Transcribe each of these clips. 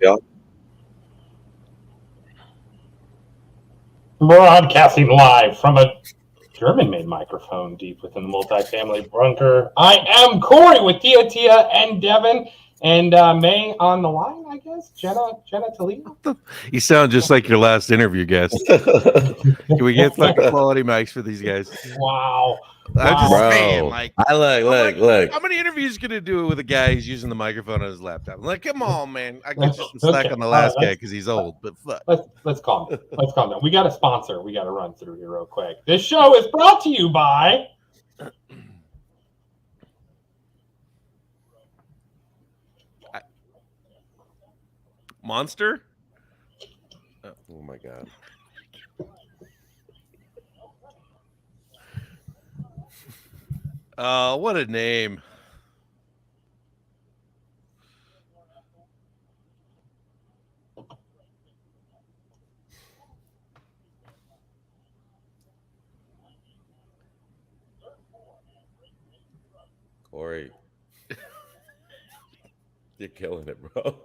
y'all? Broadcasting live from a German-made microphone deep within the multifamily bunker. I am Corey with Tia and Devin and May on the line, I guess. Jenna Toledo. You sound just like your last interview guest. Can we get fucking quality mics for these guys? Wow. I'm just Bro, saying, like, I look. how many interviews gonna do with a guy who's using the microphone on his laptop? I'm like, come on, man. I get you some slack on the last guy because he's old, but fuck. Let's calm down. Let's calm down. We got a sponsor. We got to run through here real quick. This show is brought to you by Monster. Oh my god. What a name. Corey. You're killing it, bro.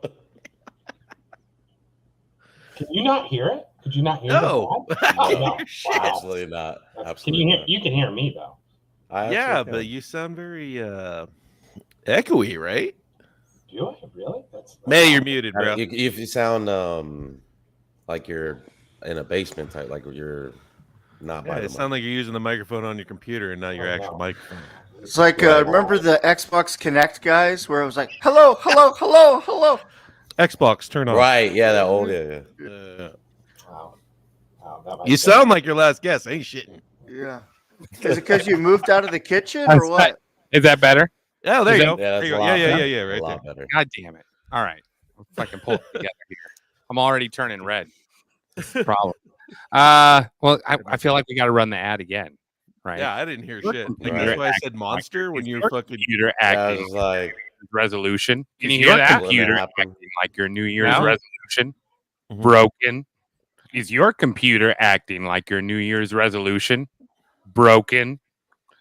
Can you not hear it? Could you not hear No. it? Oh, no. Shit. Wow. Absolutely not. Can Absolutely you hear? not. You can hear me though. I Yeah, absolutely but can. you sound very echoey, right? Do I really? That's May, you're muted, bro. If you sound like you're in a basement type, like you're not Yeah, by the it sounds like you're using the microphone on your computer and not your Oh, actual no. microphone. It's like Right. remember the Xbox Connect guys, where it was like, "Hello, hello, hello, hello." Xbox, turn on. Right, yeah, that old, yeah. Wow. Wow, that might You be- sound like your last guest. Ain't shitting. Yeah. Is it because you moved out of the kitchen That's or what? Is that better? Oh, there Is you that- go. Yeah, There that's you a go. lot Yeah, better. right A there. lot better. God damn it. All right. We'll fucking pull it together here. I'm already turning red. Problem. Well, I feel like we got to run the ad again, right? Yeah, I didn't hear Your shit. Like, computer that's why I acting said monster when Is you your fucking. computer Yeah, I acting was like, resolution. Can you Is hear your that? computer Computer acting- acting like your New Year's Now? resolution Mhm. broken. Is your computer acting like your New Year's resolution broken?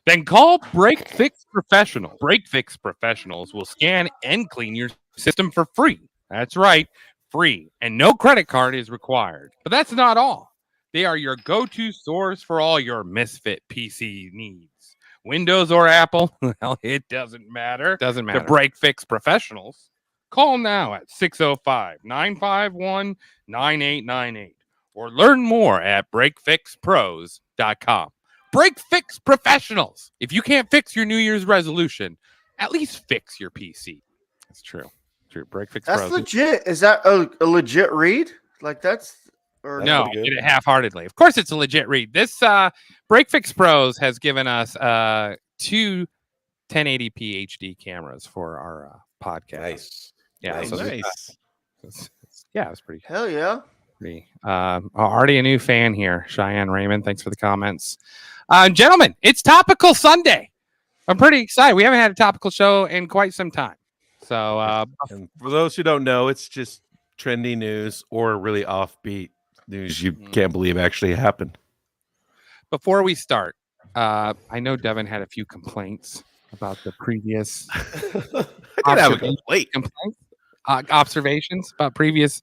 Then call Break Fix Professional. Break Fix Professionals will scan and clean your system for free. That's right, free. And no credit card is required. But that's not all. They are your go-to source for all your misfit PC needs. Windows or Apple, well, it doesn't matter. Doesn't The matter. Break Fix Professionals. Call now at 605-951-9898 or learn more at breakfixpros.com. Break Fix Professionals. If you can't fix your New Year's resolution, at least fix your PC. That's true. True. Break Fix That's Pros. legit. Is that a legit read? Like that's or That's No, pretty I good. did it half-heartedly. Of course, it's a legit read. This Break Fix Pros has given us two 1080p HD cameras for our podcast. nice. Yeah, Nice. so Nice. yeah, it's pretty. hell yeah. Already a new fan here, Cheyenne Raymond. Thanks for the comments, gentlemen. It's Topical Sunday. I'm pretty excited. We haven't had a topical show in quite some time. So And for those who don't know, it's just trendy news or really offbeat news you can't believe actually happened. before we start, I know Devin had a few complaints about the previous I did have a complaint. observations about previous.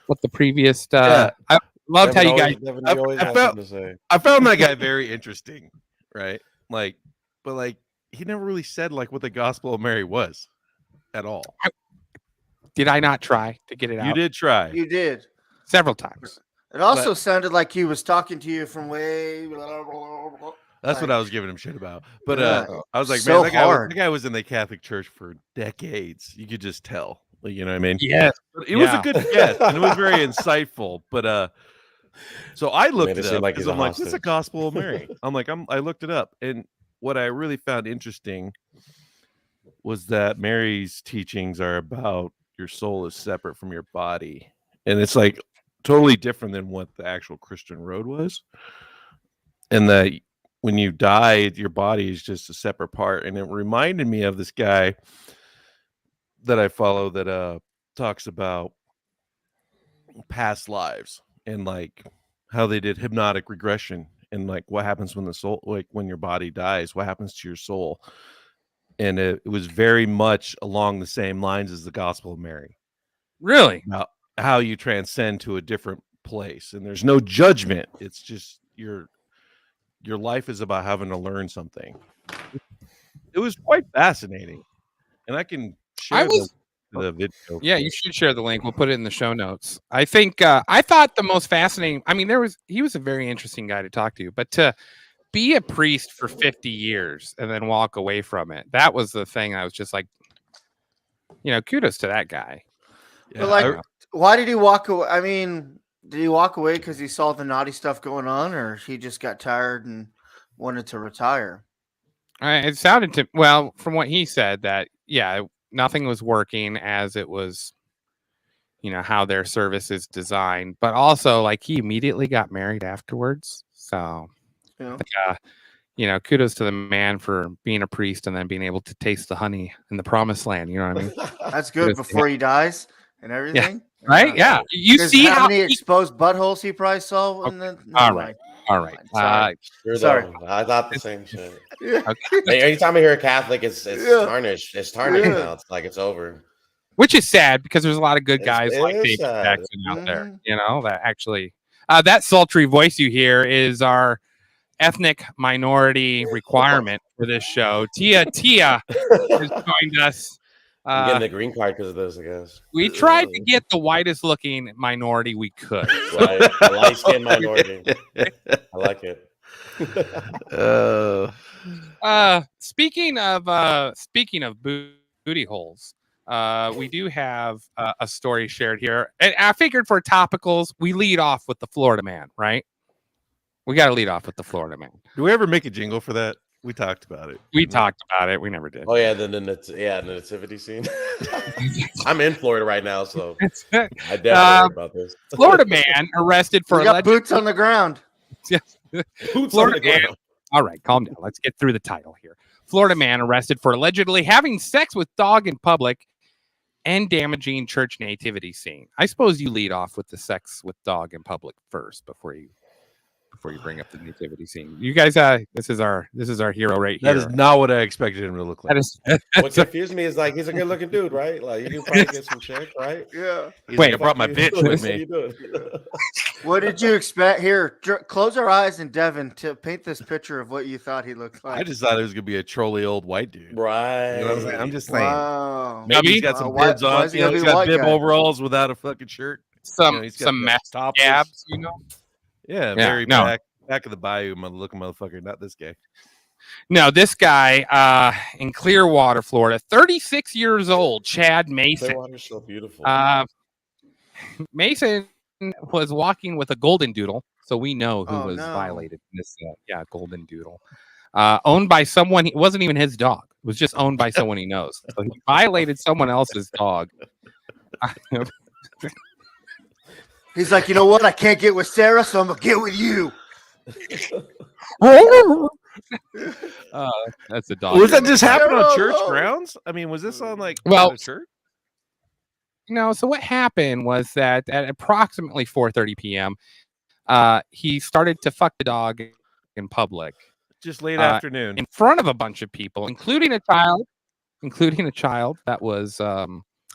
What the previous? Yeah. I loved how you Devin guys. always- Devin, I- you always I have felt- something to say. I found that guy very interesting, right? Like, but like he never really said like what the Gospel of Mary was at all. Did I not try to get it out You did try. You did. several times? It also sounded like he was talking to you from way. That's what I was giving him shit about. But Yeah. I was like, So man, hard. that guy was in the Catholic Church for decades. You could just tell. Like, you know what I mean? Yes. But it was Yeah. a good guess, and it was very insightful. But so I looked Made it it seem up like because he's a I'm like, what's the hostage. Gospel of Mary? I looked it up, and what I really found interesting was that Mary's teachings are about your soul is separate from your body, and it's like totally different than what the actual Christian road was, and that when you die, your body is just a separate part. And it reminded me of this guy that I follow that talks about past lives and like how they did hypnotic regression and like what happens when the soul, like when your body dies, what happens to your soul. And it was very much along the same lines as the Gospel of Mary. Really? about how you transcend to a different place, and there's no judgment. It's just your life is about having to learn something. It was quite fascinating, and I can share the video. Yeah, you should share the link. We'll put it in the show notes. I think I thought the most fascinating. I mean, he was a very interesting guy to talk to, but to be a priest for 50 years and then walk away from it, that was the thing. I was just like, kudos to that guy. Yeah, But why did he walk away? I mean, did he walk away because he saw the naughty stuff going on, or he just got tired and wanted to retire? It sounded from what he said that, nothing was working as it was, how their service is designed, but also like he immediately got married afterwards. So, kudos to the man for being a priest and then being able to taste the honey in the promised land. You know what I mean? That's good before he dies and everything. Right? Yeah. You see how many exposed buttholes he probably saw. All right. Sorry. I thought the same shit. Yeah. Hey, anytime I hear a Catholic, it's tarnished. It's tarnished now. It's like it's over. Which is sad because there's a lot of good guys like is David sad. Jackson out there, that actually that sultry voice you hear is our ethnic minority requirement for this show. Tia has joined us. I'm getting a green card because of this, I guess. We tried to get the whitest looking minority we could. Right. A light skinned minority. I like it. Speaking of booty holes, we do have a story shared here. And I figured for topicals, we lead off with the Florida man, right? We got to lead off with the Florida man. Do we ever make a jingle for that? We talked about it. We talked about it. We never did. Oh yeah, the nativity scene. I'm in Florida right now, so I definitely heard about this. Florida man arrested for we got boots on the ground. Boots Florida on the ground. man. All right, calm down. Let's get through the title here. Florida man arrested for allegedly having sex with dog in public and damaging church nativity scene. I suppose you lead off with the sex with dog in public first before you bring up the nativity scene. You guys, this is our hero right here. That is not what I expected him to look like. What confused me is like he's a good looking dude, right? Like you can probably get some chick, right? Yeah. Wait, like, I brought my bitch with me. What did you expect? Here, close our eyes and Devin to paint this picture of what you thought he looked like. I just thought it was gonna be a trolly old white dude. Right. You know what I'm saying? I'm just saying. Wow. Maybe he's got some bibs on. He's got bib overalls without a fucking shirt. Some messed abs, Yeah, very back of the bayou, looking motherfucker. Not this guy. No, this guy in Clearwater, Florida, 36 years old, Chad Mason. Clearwater's so beautiful. Mason was walking with a golden doodle, so we know who was violated in this. Golden doodle, owned by someone. It wasn't even his dog. It was just owned by someone he knows. So he violated someone else's dog. He's like, you know what? I can't get with Sarah, so I'm gonna get with you. That's a dog. Was that just happen on church grounds? I mean, was this on a church? No. So what happened was that at approximately 4:30 p.m., he started to fuck the dog in public, just late afternoon, in front of a bunch of people, including a child that was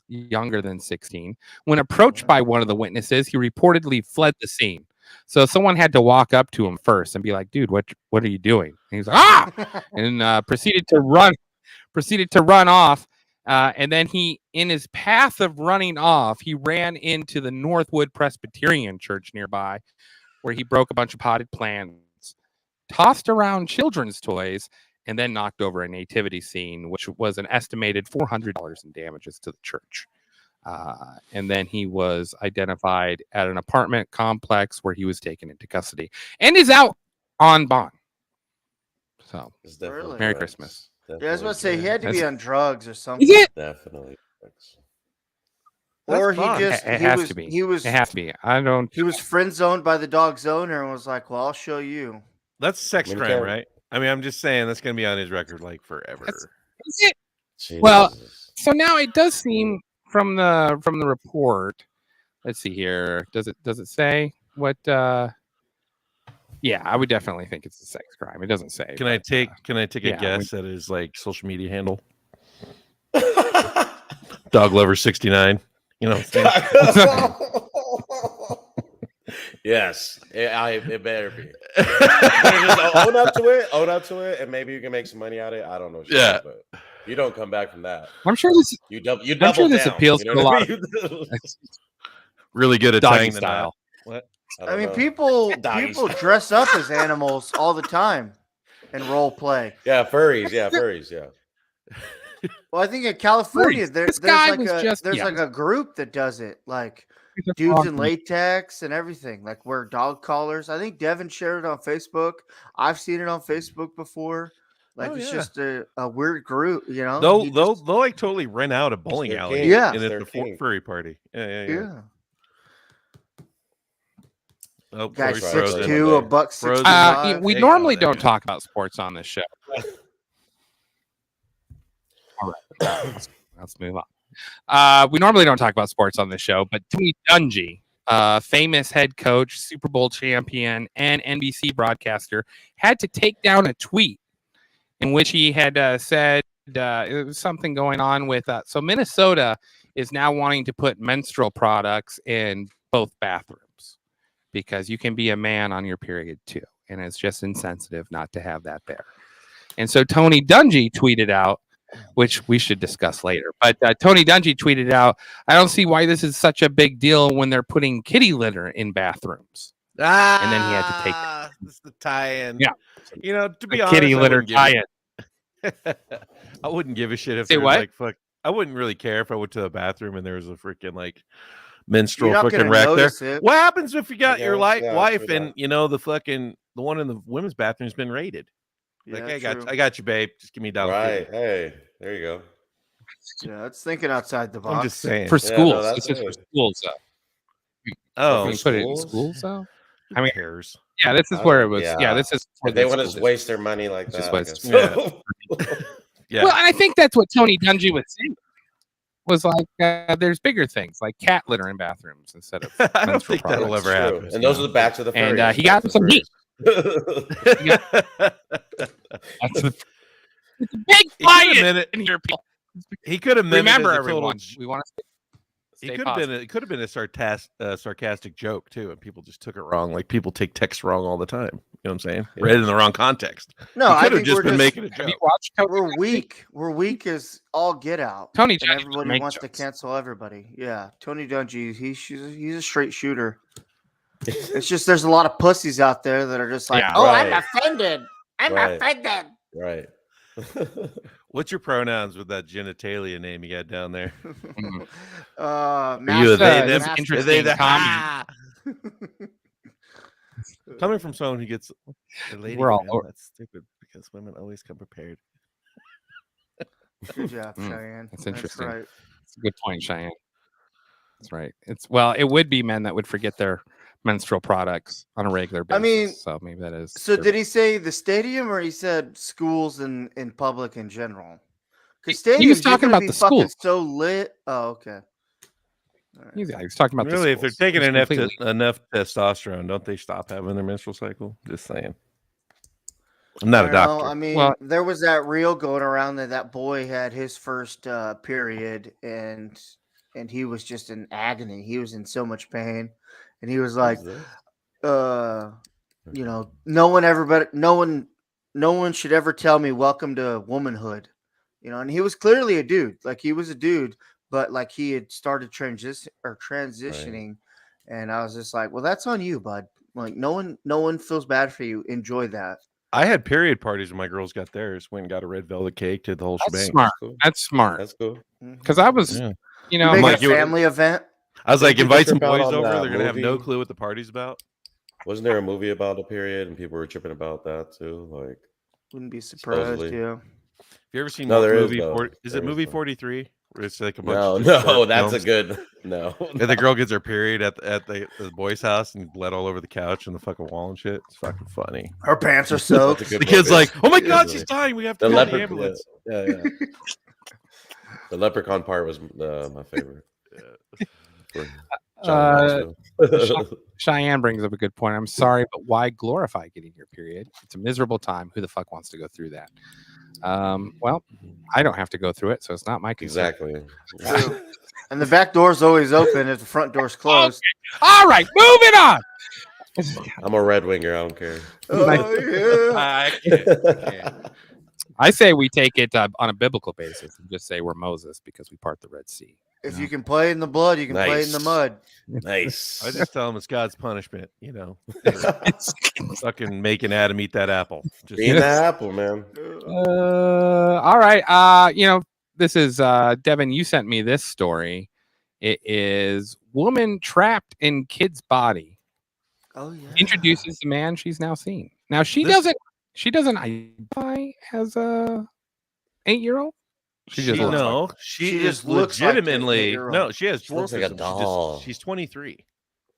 younger than 16. When approached by one of the witnesses, he reportedly fled the scene. So someone had to walk up to him first and be like, "Dude, what are you doing?" And he's like, "Ah!" and proceeded to run off. And then in his path of running off, he ran into the Northwood Presbyterian Church nearby, where he broke a bunch of potted plants, tossed around children's toys, and then knocked over a nativity scene, which was an estimated $400 in damages to the church. And then he was identified at an apartment complex where he was taken into custody and is out on bond. So, Really? Merry Christmas. Yeah, I was about to say he had to be on drugs or something. Is it? Definitely. Or It has to be. It has to be. He was friend zoned by the dog's owner and was like, "Well, I'll show you." That's sex crime, right? I mean, I'm just saying that's gonna be on his record forever. Is it? Well, so now it does seem from the report. Let's see here. Does it say what? Yeah, I would definitely think it's a sex crime. It doesn't say. Can I take a guess at his social media handle? Dog Lover 69. You know what I'm saying? Yes, it better be. You better just own up to it, and maybe you can make some money out of it. I don't know. Shit, Yeah. but you don't come back from that. I'm sure this. You double. I'm sure this down, appeals you know to a what I lot. mean? Really good at Doggy tying the style. knot. What? don't I mean, know. people Doggy style. dress up as animals all the time and role play. Yeah, furries. Yeah, furries. Yeah. Well, I think in California, Furries. there's guy like was a just- there's yeah. like a group that does it, like He's a dudes frog. in latex and everything, like wear dog collars. I think Devin shared it on Facebook. I've seen it on Facebook before. Like Oh, it's yeah. just a weird group, you know. They'll He they'll just- they'll like totally rent out a bowling their alley. king. Yeah. And It's it's their the king. furry party. Yeah. yeah. Oh, Guy Corey's Right, 6'2", right. frozen. a buck Frozen. 65. We Hey, normally there don't you go. talk about sports on this show. All right, let's move on. We normally don't talk about sports on this show, but Tony Dungy, famous head coach, Super Bowl champion, and NBC broadcaster, had to take down a tweet in which he had said it was something going on with. So Minnesota is now wanting to put menstrual products in both bathrooms because you can be a man on your period too, and it's just insensitive not to have that there. And so Tony Dungy tweeted out, which we should discuss later. But Tony Dungy tweeted out, I don't see why this is such a big deal when they're putting kitty litter in bathrooms. And then he had to take This is the tie-in. Yeah. You know, to be The honest, kitty litter tie-in. I wouldn't give a shit if Say there was what? like fuck. I wouldn't really care if I went to the bathroom and there was a freaking like menstrual You're not fucking gonna wrack there. notice it. What happens if you got Yeah, your yeah, wife true and that. you know the one in the women's bathroom's been raided? Like, Yeah, hey, true. I got you, babe. Just give me $1. Right. Hey, there you go. Yeah, it's thinking outside the box. I'm just saying. For Yeah, schools. no, that's This is for it. schools, though. Oh, Can for you put it in schools? schools, though? I mean, cares. Yeah, this is where it was. Yeah. Yeah, this is where If they the want to school just is. waste their money like Just that, I waste- guess. Yeah. Well, I think that's what Tony Dungy was saying. Was like there's bigger things like cat litter in bathrooms instead of I don't menstrual think that'll products. ever True. happen. And those are the backs of the And, furries. he got Backs of some the heat. furries. That's the, it's a big He could fight have in here, people. He could have Remember, a everyone, total, we want to He stay could have positive. been. It could have been a sarcastic joke too, and people just took it wrong. Like people take text wrong all the time. You know what I'm saying? Yeah. Read it in the wrong context. No, He I could have think just we're been just making a Have joke. you watched Tony we're Dungy? weak. We're weak as all get out. Tony And Dungy doesn't everybody make wants to jokes. cancel everybody. Yeah, Tony Dungy, he's a straight shooter. It's just there's a lot of pussies out there that are just like, Yeah. oh, Right. I'm offended. I'm Right. offended. Right. What's your pronouns with that genitalia name you got down there? Mm. Are you a master- they, That's them? master- interesting. They, them? Comedy. Coming from someone who gets a lady We're all from him, that's stupid because women always come prepared. Good job, Mm, Cheyenne. that's interesting. right. It's a good point, Cheyenne. That's right. It would be men that would forget their menstrual products on a regular basis. I mean, so maybe that is. So did he say the stadium or he said schools and in public in general? Because He was stadiums, talking you're gonna about be the fucking schools. so lit. Oh, okay. All right. He was talking about Really, the if they're schools. taking It's enough completely- enough testosterone, don't they stop having their menstrual cycle? Just saying. I'm not I a don't know, doctor. I mean, Well- there was that reel going around that boy had his first period and he was just in agony. He was in so much pain, and he was like, you know, no one should ever tell me welcome to womanhood, you know. And he was clearly a dude, like he was a dude, but like he had started transitioning, and I was just like, well, that's on you, bud. Like no one feels bad for you. Enjoy that. I had period parties when my girls got theirs. Went and got a red velvet cake, did the whole That's shebang. smart. Cool. That's smart. That's cool. Because I was, Yeah. you know, Make like, it you- a family event. I was like, Did you invite some trip out boys on over. that They're gonna have no movie? clue what the party's about. Wasn't there a movie about a period and people were tripping about that too? Like, Wouldn't be surprised. Supposedly. Yeah. Have you ever seen No, there is, movie? though. Is There it is, movie though. 43? Where it's like a bunch no, of just no, short that's films? a good no. And the girl gets her period at the boy's house and bled all over the couch and the fucking wall and shit. It's fucking funny. Her pants are That's soaked. a good The kid's movie. like, "Oh my It god, is she's really- dying. We have to The call the leopard. ambulance." Yeah. The leprechaun part was my favorite. For John Knoxville. Cheyenne brings up a good point. I'm sorry, but why glorify getting your period? It's a miserable time. Who the fuck wants to go through that? Well, I don't have to go through it, so it's not my concern. Exactly. True. And the back door's always open if the front door's closed. All right, moving on. I'm a Red Winger. I don't care. Oh, yeah. I can't. I say we take it on a biblical basis and just say we're Moses because we part the Red Sea. If you can play in the blood, you can play in the Nice. mud. Nice. I just tell him it's God's punishment, you know. Fucking making Adam eat that apple. Just Eating that apple, man. All right. This is Devin. You sent me this story. It is woman trapped in kid's body Oh yeah. introduces the man she's now seen. Now she This- doesn't identify as a 8-year-old. She just looks like she She is just looks like an legitimately 8-year-old. no. She has She looks like a dwarfism. doll. She's 23.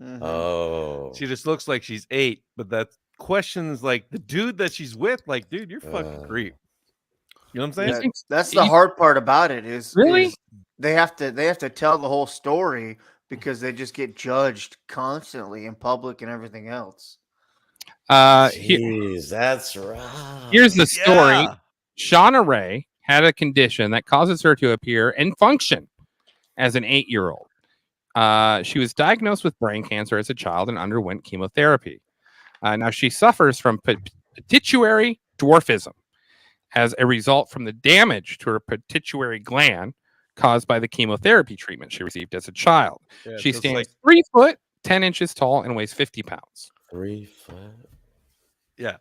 Mhm. Oh. She just looks like she's 8. But that questions like the dude that she's with. Like, dude, you're fucking creep. You know what I'm saying? Yeah, that's the hard part about it is Really? is they have to tell the whole story because they just get judged constantly in public and everything else. Jeez, that's right. Here's the story. Yeah. Shauna Ray had a condition that causes her to appear and function as an 8-year-old. She was diagnosed with brain cancer as a child and underwent chemotherapy. Now she suffers from pituitary dwarfism as a result from the damage to her pituitary gland caused by the chemotherapy treatment she received as a child. Yeah, She so it's stands like, 3 foot 10 inches tall and weighs 50 pounds. 3 foot. yeah,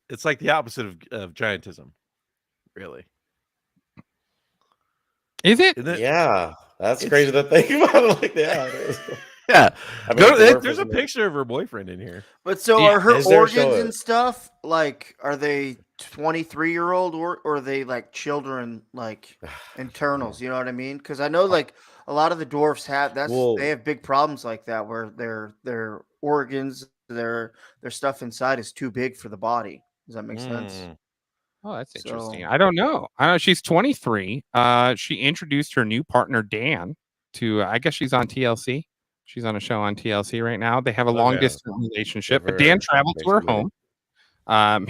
it's like the opposite of giantism, really. Is it? Isn't it? Yeah, that's It's- crazy to think about it like that. It is. Yeah. I mean, There's a dwarfism- picture of her boyfriend in here. But so Yeah, are her is there? Show organs it. and stuff like are they 23-year-old or are they like children like internals, you know what I mean? Because I know like a lot of the dwarfs have Well- they have big problems like that where their organs, their stuff inside is too big for the body. Does that make sense? Mm. Oh, that's interesting. So- I don't know. She's 23. She introduced her new partner Dan to. I guess she's on TLC. She's on a show on TLC right now. They have a Okay. long distance relationship, but Never Dan traveled to her basically. home.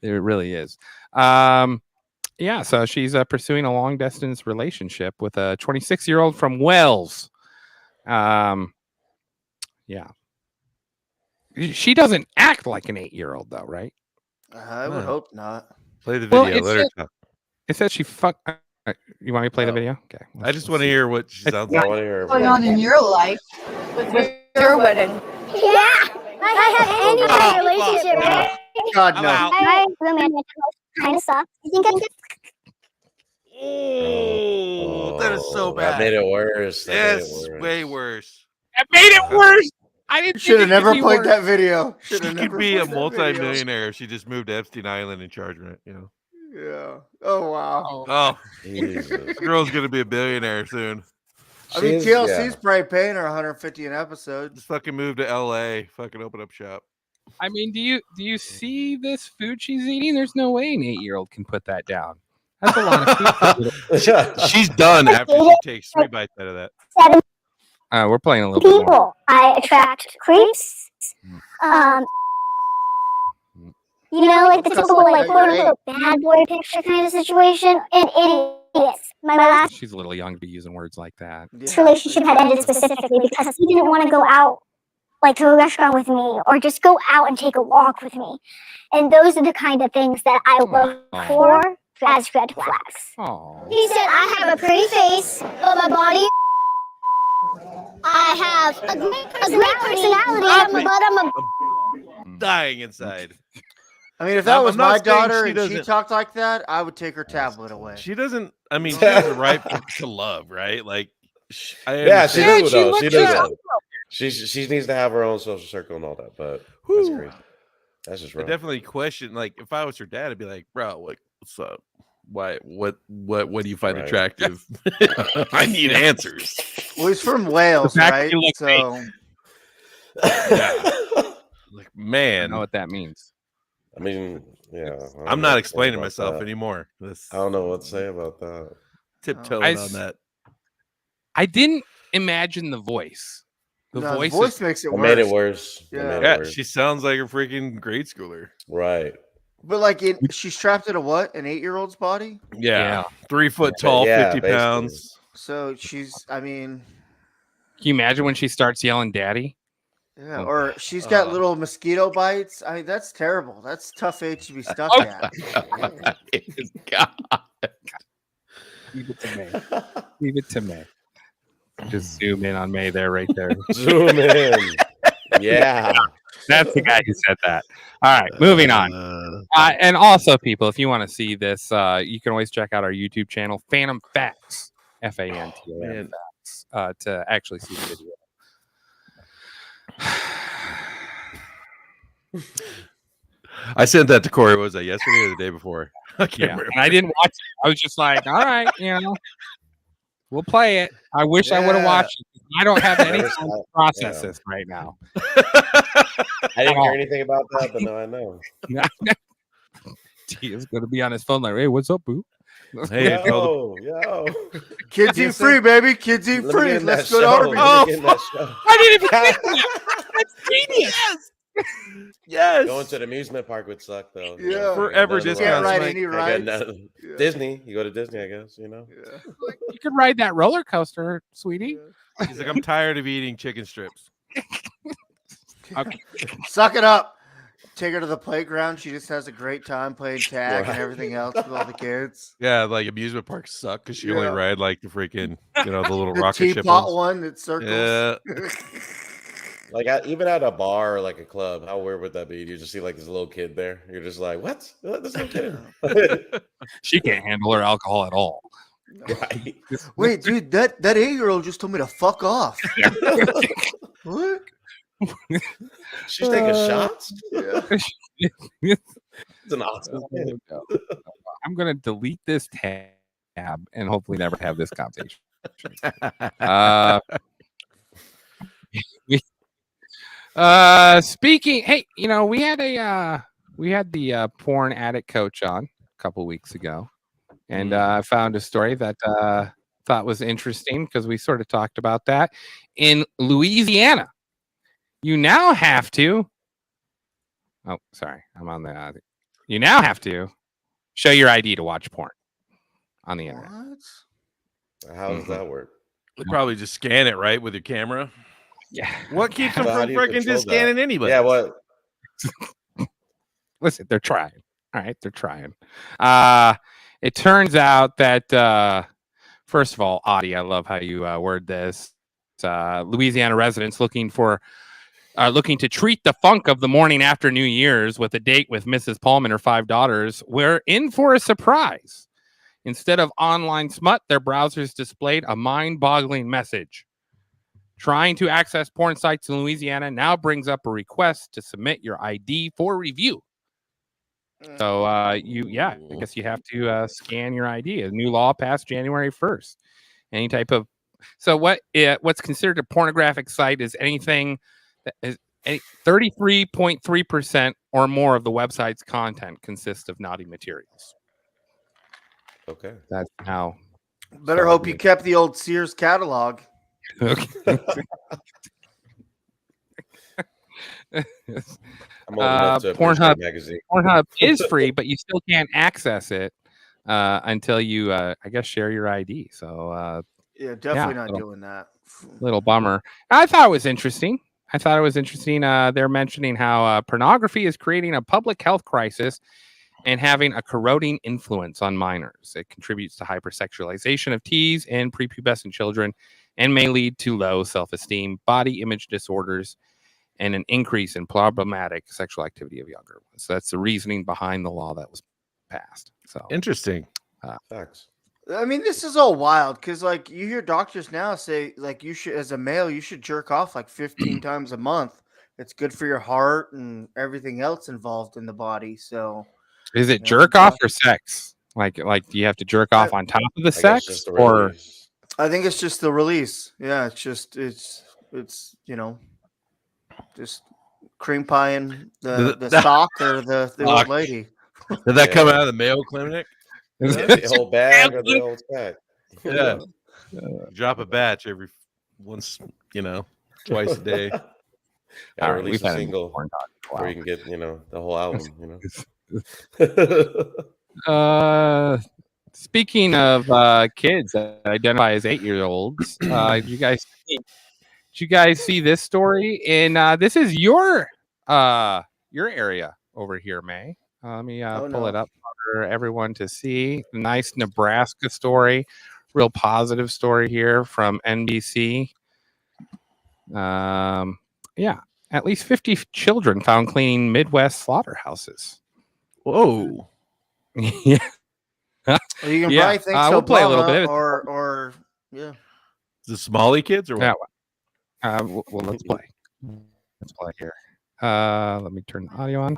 It really is. Yeah, so she's pursuing a long distance relationship with a 26-year-old from Wales. Yeah. She doesn't act like an 8-year-old though, right? I would No. hope not. Play the Well, video. it Let her said- talk. It says she fucked. You want me to play the Oh. video? Okay. I just want to hear what she sounds I like. want to hear. going on in your life with your wedding. Yeah, I have any kind of relationship, right? God I'm no. out. My romantic kind of sucks. I think it's Oh, that is so That bad. made it worse. That made it Yes, worse. way worse. That made it worse. I didn't. Should have think it never could be played worse. that video. She Shoulda could never be a played that video. multi-millionaire if she just moved to Epstein Island and charged rent, you know. Yeah. Oh wow. Oh, Jesus. this girl's gonna be a billionaire soon. I mean, She's- TLC's yeah. probably paying her 150 an episode. Just fucking move to LA. Fucking open up shop. I mean, do you see this food she's eating? There's no way an 8-year-old can put that down. That's a lot of food. She's done after she takes 3 bites out of that. 7 We're playing a little bit more. people. I attract creeps. You know, like the typical like quote unquote bad boy picture kind of situation, and idiots. My last She's a little young to be using words like that. Yeah. relationship had ended specifically because he didn't want to go out like to a restaurant with me or just go out and take a walk with me. And those are the kind of things that I look for as red flags. Oh, He said, I have a pretty face, but my body. I have a great personality, but I'm a. Dying inside. I mean, if No, that I'm was not my saying daughter she and she doesn't- talked like that, I would take her tablet away. She doesn't. I mean, she has the right to love, right? Like, I Yeah, she understand. does she though. looks She does good. that. She needs to have her own social circle and all that. But that's Whew. crazy. That's just I wrong. definitely question. Like, if I was her dad, I'd be like, "Bro, what's up? Why? What do you find Right. attractive? I need answers." Well, he's from Wales, fact that right? you look So Like, I man, know what that means. I mean, yeah. I don't I'm know not what to say explaining about myself that. anymore. This I don't know what to say about that. tiptoeing I on s- that. I didn't imagine the voice. The no, voice, the voice is, makes it It worse. made it worse. It Yeah. made it Yeah, worse. she sounds like a freaking grade schooler. Right. But she's trapped in a what? An 8-year-old's body? Yeah. 3 foot tall, Yeah, 50 basically. pounds. So she's, Can you imagine when she starts yelling "Daddy"? yeah, or she's got little mosquito bites. I mean, that's terrible. That's tough age to be stuck at. God. Leave it to me. Leave it to me. Just zoom in on May there, right there. Zoom in. Yeah. That's the guy who said that. All right, moving on. And also, people, if you want to see this, you can always check out our YouTube channel, Phantom Facts, FANTOM Facts, to actually see the video. I sent that to Corey. What was that, yesterday or the day before? I can't remember. And I didn't watch it. I was just like, all right, we'll play it. I wish I would have watched it. I don't have any time to process this right now. I didn't hear anything about that, but now I know. He is going to be on his phone like, hey, what's up, boo? Hey, Yo. Kids eat free, baby. Kids eat free. Let's go to Arby's. I didn't even think of that. That's genius. Yes. Going to the amusement park would suck, though. Yeah. Forever Doesn't discounts. Can't ride Mike. any rides. Disney. You go to Disney, I guess, Yeah. You could ride that roller coaster, sweetie. He's like, I'm tired of eating chicken strips. Suck it up. Take her to the playground. She just has a great time playing tag and everything else with all the kids. Yeah, like amusement parks suck because you only Yeah. ride like the freaking, the little The rocket ship teapot ones. one that circles. Yeah. Like even at a bar or like a club, how weird would that be? You just see like this little kid there. You're just like, what? This little kid. She can't handle her alcohol at all. Right. Wait, dude, that 8-year-old just told me to fuck off. What? She's taking shots. Yeah. It's an awesome kid. I'm going to delete this tab and hopefully never have this conversation. Speaking, hey, we had the porn addict coach on a couple weeks ago, and I found a story that thought was interesting because we sort of talked about that. In Louisiana, you now have to. Oh, sorry, I'm on the. You now have to show your ID to watch porn on the internet. What? How does that work? You probably just scan it, right, with your camera. Yeah. What keeps them So how from do you freaking control just that? scanning anybody? Yeah, what? Listen, they're trying. All right, they're trying. It turns out that first of all, Audie, I love how you word this. Louisiana residents looking to treat the funk of the morning after New Year's with a date with Mrs. Palm and her 5 daughters. We're in for a surprise. Instead of online smut, their browsers displayed a mind-boggling message. Trying to access porn sites in Louisiana now brings up a request to submit your ID for review. So I guess you have to scan your ID. A new law passed January 1st. Any type of what's considered a pornographic site is anything that is 33.3% or more of the website's content consists of naughty materials. Okay. That's how. Better hope you kept the old Sears catalog. Okay. I'm old enough to Pornhub appreciate magazine. Pornhub is free, but you still can't access it until you, I guess, share your ID. So, Yeah, definitely not doing that. little bummer. I thought it was interesting. They're mentioning how pornography is creating a public health crisis and having a corroding influence on minors. It contributes to hypersexualization of teens and prepubescent children and may lead to low self-esteem, body image disorders, and an increase in problematic sexual activity of younger ones. So that's the reasoning behind the law that was passed. So Interesting. Facts. I mean, this is all wild because, like, you hear doctors now say, like, you should, as a male, you should jerk off like 15 times a month. It's good for your heart and everything else involved in the body. So, is it jerk off or sex? Like, do you have to jerk off on top of the I guess sex, just the or release. I think it's just the release. Yeah, it's just it's just cream pieing the sock or the old lady. Did that come out of the Mayo Clinic? The whole bag or the whole stack. Yeah. Drop a batch every twice a day. Gotta All right, release we've a had a single porn talk. where you can get the whole album. Speaking of kids that identify as 8-year-olds, did you guys see this story? And this is your area over here, May. Let me pull it up for everyone to see. Nice Nebraska story, real positive story here from NBC. Yeah, at least 50 children found cleaning Midwest slaughterhouses. Whoa. Yeah. Well, you can Yeah, probably think we'll play a little bit. or yeah. Is it Somali kids or what? Yeah. Well, let's play. Let's play here. Let me turn the audio on.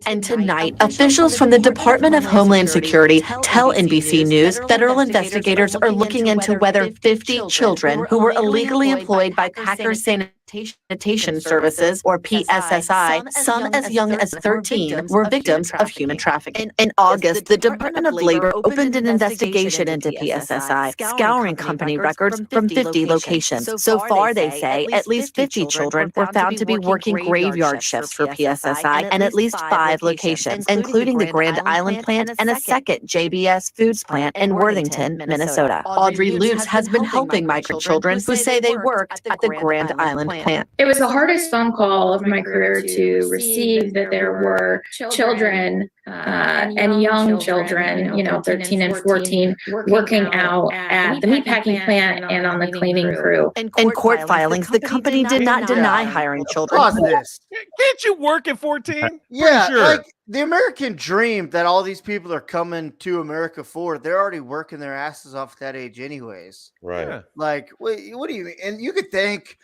And tonight, officials from the Department of Homeland Security tell NBC News federal investigators are looking into whether 50 children who were illegally employed by Packers Sanitation Services, or PSSI, some as young as 13, were victims of human trafficking. In August, the Department of Labor opened an investigation into PSSI, scouring company records from 50 locations. So far, they say, at least 50 children were found to be working graveyard shifts for PSSI and at least 5 locations, including the Grand Island plant and a second JBS Foods plant in Worthington, Minnesota. Audrey Lutz has been helping migrant children who say they worked at the Grand Island plant. It was the hardest phone call of my career to receive, that there were children and young children, 13 and 14, working out at the meatpacking plant and on the cleaning crew. In court filings, the company did not deny hiring children. Pause this. Can't you work at 14? Yeah, sure. like the American dream that all these people are coming to America for, they're already working their asses off at that age anyways. Right. Yeah. Like, what do you mean? And you could thank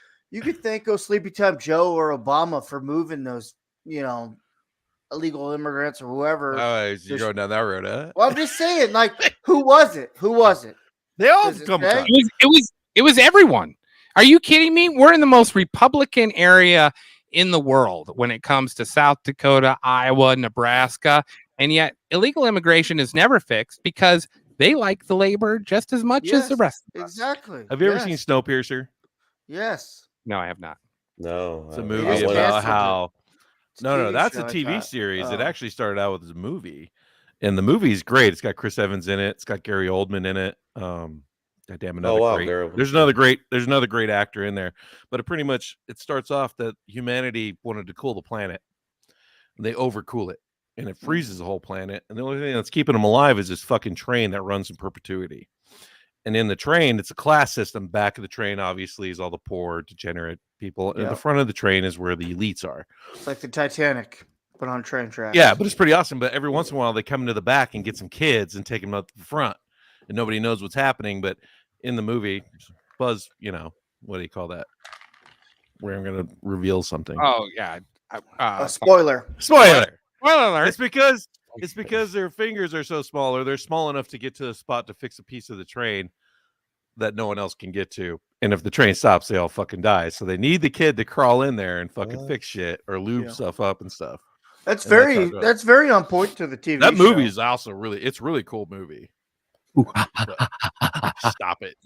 Sleepy Time Joe or Obama for moving those, illegal immigrants or whoever. Oh, you're going down that road, huh? Well, I'm just saying, like, who was it? They all Does it come say? from. It was everyone. Are you kidding me? We're in the most Republican area in the world when it comes to South Dakota, Iowa, Nebraska, and yet illegal immigration is never fixed because they like the labor just as much as the rest of us. Exactly. Have you ever seen Snowpiercer? Yes. No, I have not. No. It's a I movie wanna- about how. It's a No, TV that's show, a I TV thought. series. It Oh. actually started out with a movie, and the movie's great. It's got Chris Evans in it. It's got Gary Oldman in it. Goddamn, another wow, great. Gary- There's another great actor in there. But it starts off that humanity wanted to cool the planet. And they overcool it, and it freezes the whole planet. And the only thing that's keeping them alive is this fucking train that runs in perpetuity. And in the train, it's a class system. Back of the train, obviously, is all the poor, degenerate people. And Yeah. the front of the train is where the elites are. It's like the Titanic, but on train tracks. Yeah, but it's pretty awesome. But every once in a while, they come into the back and get some kids and take them up to the front, and nobody knows what's happening. But in the movie, Buzz, what do you call that? Where I'm going to reveal something. Oh yeah. A spoiler. Spoiler! Spoiler alert. It's because their fingers are so small, or they're small enough to get to a spot to fix a piece of the train that no one else can get to. And if the train stops, they all fucking die. So they need the kid to crawl in there and fucking fix shit or lube stuff up and stuff. That's And that's how very it goes. that's very on point to the TV. That movie show. is also it's a really cool movie. Stop it.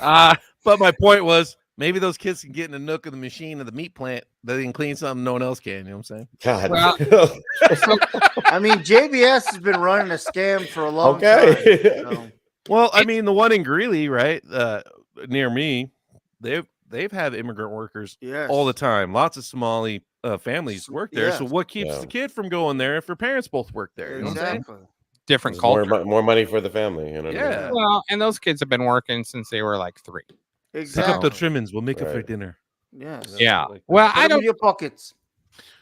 But my point was, maybe those kids can get in a nook of the machine of the meat plant that they can clean something no one else can. You know what I'm saying? God. Well- I mean, JBS has been running a scam for a long Okay. time. So. Well, I mean, the one in Greeley, right, near me, they've had immigrant workers Yes. all the time. Lots of Somali families work there. So Yes. what keeps Yeah. the kid from going there if her parents both work there? You know what I'm saying? Exactly. Different There's culture. more money for the family. You know what I mean? Yeah. Well, and those kids have been working since they were like 3. Pick up the Exactly. trimmings. We'll make it for Right. dinner. Yes. Yeah. Like that. Well, Put I 'em in don't your pockets.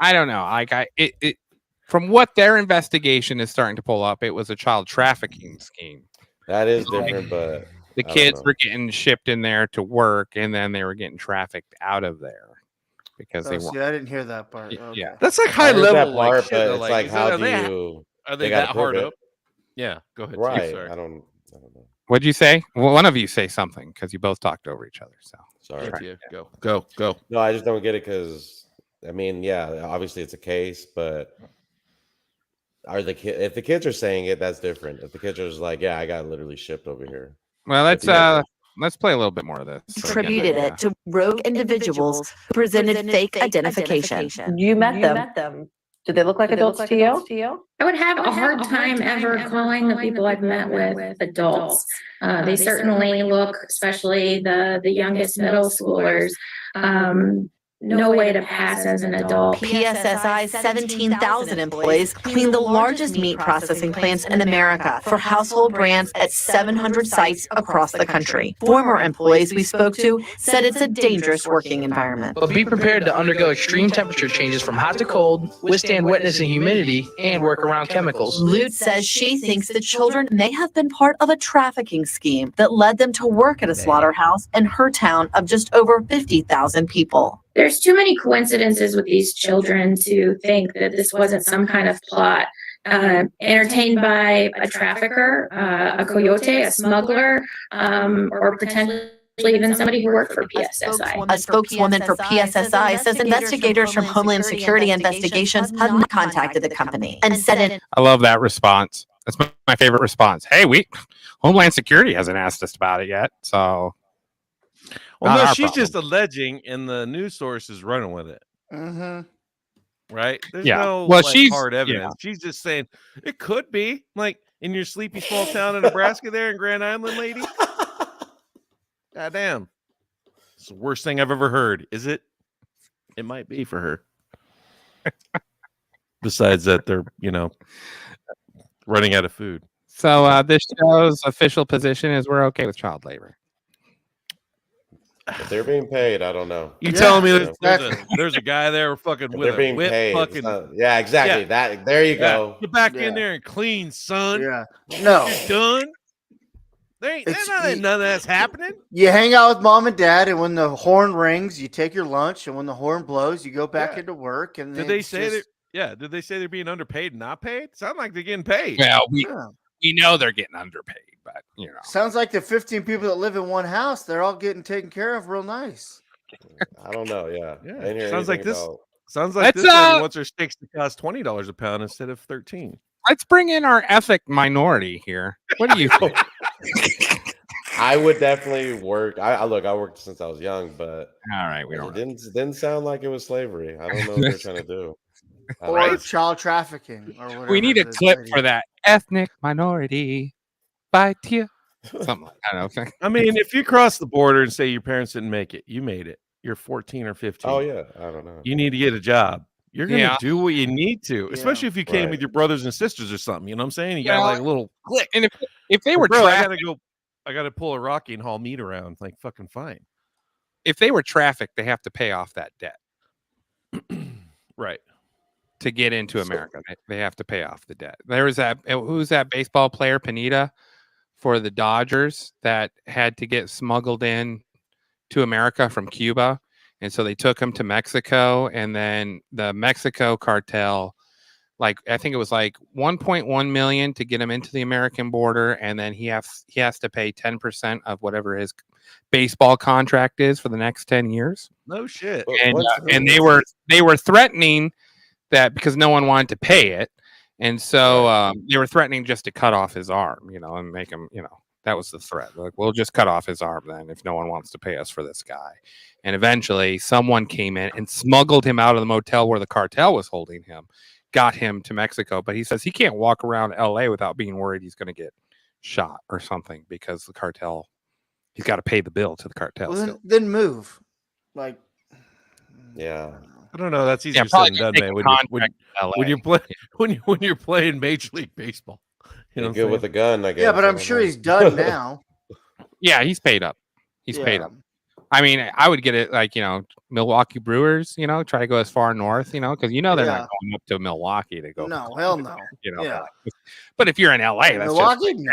know. Like it from what their investigation is starting to pull up, it was a child trafficking scheme. That is different, but The I don't kids know. were getting shipped in there to work, and then they were getting trafficked out of there because they Oh, weren't. see, I didn't hear that part. Yeah. Okay. That's like I high heard level that like part, shit, but though, it's like, like, is how that- do are they, you? are they gotta that hard prove up? Yeah, go ahead. Steve, Right. sorry. I don't know. What'd you say? Well, one of you say something because you both talked over each other. So Sorry. Up to you. Go. No, I just don't get it because I mean, yeah, obviously it's a case, but if the kids are saying it, that's different. If the kids are just like, yeah, I got literally shipped over here. well, let's Yeah. Let's play a little bit more of this. So again, Attributed it to rogue individuals who presented fake identification. You met them. Do they look like adults to you? I would have a hard time ever calling the people I've met with adults. They certainly look, especially the youngest middle schoolers, no way to pass as an adult. PSSI's 17,000 employees clean the largest meat processing plants in America for household brands at 700 sites across the country. Former employees we spoke to said it's a dangerous working environment. But be prepared to undergo extreme temperature changes from hot to cold, withstand wetness and humidity, and work around chemicals. Lute says she thinks the children may have been part of a trafficking scheme that led them to work at a slaughterhouse in her town of just over 50,000 people. There's too many coincidences with these children to think that this wasn't some kind of plot entertained by a trafficker, a coyote, a smuggler, or potentially even somebody who worked for PSSI. A spokeswoman for PSSI says investigators from Homeland Security Investigations have not contacted the company and said it. I love that response. That's my favorite response. Hey, Homeland Security hasn't asked us about it yet, so. Well, Not no, our she's problem. just alleging, and the news source is running with it. Right? There's Yeah. no Well, like, she's- hard evidence. She's just saying it could be like in your sleepy small town in Nebraska, there in Grand Island, lady. God damn, it's the worst thing I've ever heard. Is it? It might be for her. Besides that, they're running out of food. So this show's official position is we're okay with child labor. If they're being paid, I don't know. You telling me there's, exactly. there's a guy there fucking If with they're a being whip paid. It's fucking not- yeah, exactly. Yeah. That there you go. Get back Yeah. in there and clean, son. Yeah. No. You're done. There ain't none of that's happening. You hang out with mom and dad, and when the horn rings, you take your lunch, and when the horn blows, you go back into work. And Did then they it's say just- Did they say they're being underpaid and not paid? Sound like they're getting paid. Well, Yeah. we know they're getting underpaid, but Sounds like the 15 people that live in one house, they're all getting taken care of real nice. I don't know. Yeah. Yeah. I didn't hear Sounds like anything this. about- Sounds like Let's, this lady wants her steaks to cost $20 a pound instead of 13. let's bring in our ethnic minority here. What do you think? I would definitely work. I worked since I was young, but All right, we it don't. didn't sound like it was slavery. I don't know what they're trying to do. I Or don't know. child trafficking. Or whatever. We need a this clip lady- for that ethnic minority by Tia. Something like I don't know. I mean, if you cross the border and say your parents didn't make it, you made it. You're 14 or 15. Oh yeah, I don't know. You need to get a job. You're gonna Yeah. do what you need to, especially if you came Right. with your brothers and sisters or something. You know what I'm saying? You got Well, like a little click. And if they were Bro, trafficked, I gotta pull a Rocky and haul meat around. Like fucking fine. if they were trafficked, they have to pay off that debt Right. to get into America. They have to pay off the debt. There was that. Who's that baseball player, Pineda, for the Dodgers that had to get smuggled in to America from Cuba, and so they took him to Mexico, and then the Mexico cartel, like I think it was like 1.1 million to get him into the American border, and then he has to pay 10% of whatever his baseball contract is for the next 10 years. No shit. But And what's- and they were threatening that because no one wanted to pay it, and so they were threatening just to cut off his arm, and make him, that was the threat. Like, we'll just cut off his arm then if no one wants to pay us for this guy. And eventually, someone came in and smuggled him out of the motel where the cartel was holding him, got him to Mexico. But he says he can't walk around LA without being worried he's going to get shot or something because the cartel. He's got to pay the bill to the cartel. Well, still. then move. Like, Yeah. I don't know. That's easier probably said than done, take man. a When contract in LA. you play when you're playing Major League Baseball, you know, You're good with a gun, I guess. yeah, but I I'm don't sure know. he's done now. Yeah, he's paid up. He's paid Yeah. up. I mean, I would get it like, Milwaukee Brewers, try to go as far north, because they're Yeah. not going up to Milwaukee to go. No, hell no. Yeah. But if you're in LA, that's Milwaukee, no.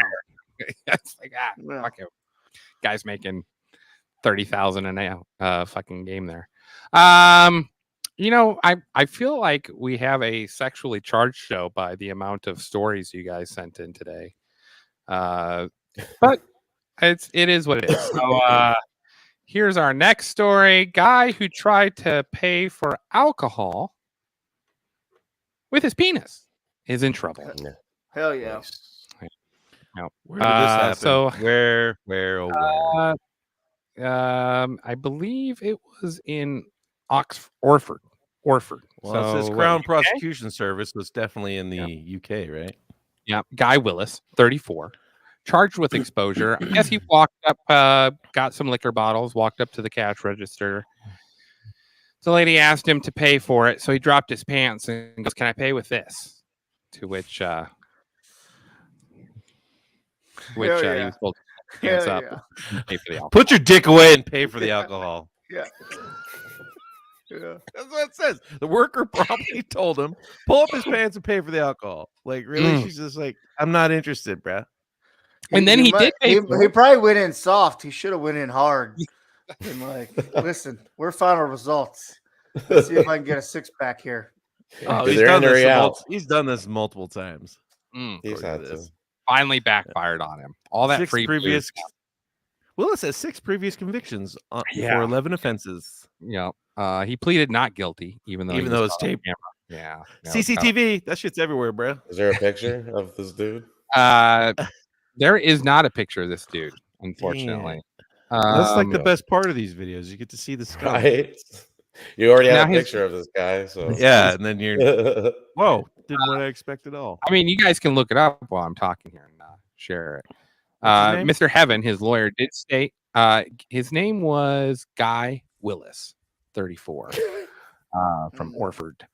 just that's like Yeah. fuck it. Guys making 30,000 a fucking game there. I feel like we have a sexually charged show by the amount of stories you guys sent in today. But it is what it is. So here's our next story. Guy who tried to pay for alcohol with his penis is in trouble. Hell yeah. Nice. where did this happen? So where, oh, where? I believe it was in Orford. Well, it says So, Crown UK? Prosecution Service was definitely in the UK, right? Yeah, Guy Willis, 34, charged with exposure. I guess he walked up, got some liquor bottles, walked up to the cash register. The lady asked him to pay for it, so he dropped his pants and goes, "Can I pay with this?" To which he was told to put his hands Hell up yeah. and pay for the alcohol. Put your dick away and pay for the alcohol. Yeah. Yeah. That's what it says. The worker probably told him, pull up his pants and pay for the alcohol. Like, really? Mm. She's just like, I'm not interested, bruh. And then he did pay for He it. probably went in soft. He should have went in hard. And like, listen, we're final results. Let's see if I can get a 6-pack here. Oh, Is there in or out? he's done this multiple times. He's had to. this. Finally backfired on him. All that free previous. booze. Well, it says 6 previous convictions for Yeah. 11 offenses. Yeah. He pleaded not guilty, even though it's caught on taped. camera. Yeah. No, CCTV. That shit's everywhere, bro. Is there a picture of this dude? There is not a picture of this dude, unfortunately. That's like the best part of these videos. You get to see the skull. Right. You already have Now a his- picture of this guy, so Yeah, and then you're whoa, didn't what I expect at all. I mean, you guys can look it up while I'm talking here and share it. What's his name? Mr. Heaven, his lawyer, did state his name was Guy Willis, 34, from Orford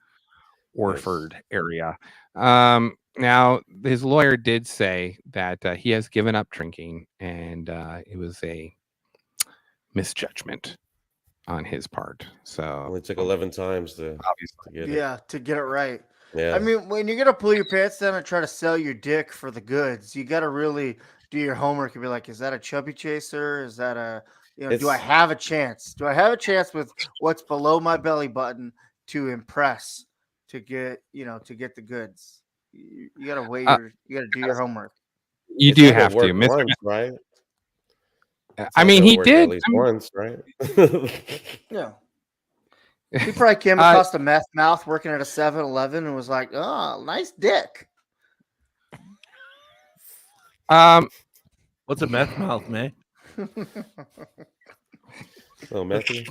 area. Now, his lawyer did say that he has given up drinking, and it was a misjudgment on his part. So only took 11 times to get it. Yeah, to get it right. Yeah. I mean, when you're gonna pull your pants down and try to sell your dick for the goods, you gotta really do your homework and be like, is that a chubby chaser? Is that a do I It's- have a chance? Do I have a chance with what's below my belly button to impress to get to get the goods? You gotta wait you gotta do your homework. you It's do gotta have to. work Mr. once, right? I mean, It's he gotta work did. at least once, right? Yeah. He probably came across a meth mouth working at a 7-Eleven and was like, oh, nice dick. What's a meth mouth, man? Oh, Matthew.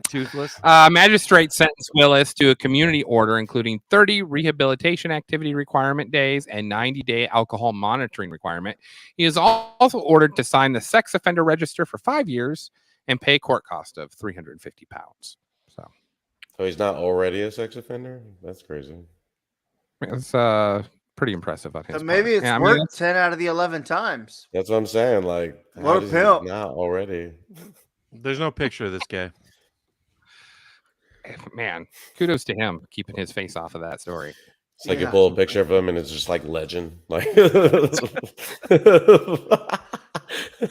Toothless. Magistrate sentenced Willis to a community order, including 30 rehabilitation activity requirement days and 90-day alcohol monitoring requirement. He is also ordered to sign the sex offender register for 5 years and pay court cost of £350. So he's not already a sex offender? That's crazy. it's pretty impressive on his So maybe part. it's Yeah, I mean, worked 10 out of the 11 times. That's what I'm saying. Like, What how a does he pimp. not already? There's no picture of this guy. man, kudos to him keeping his face off of that story. It's like you Yeah. pull a picture of him and it's just like legend. Like,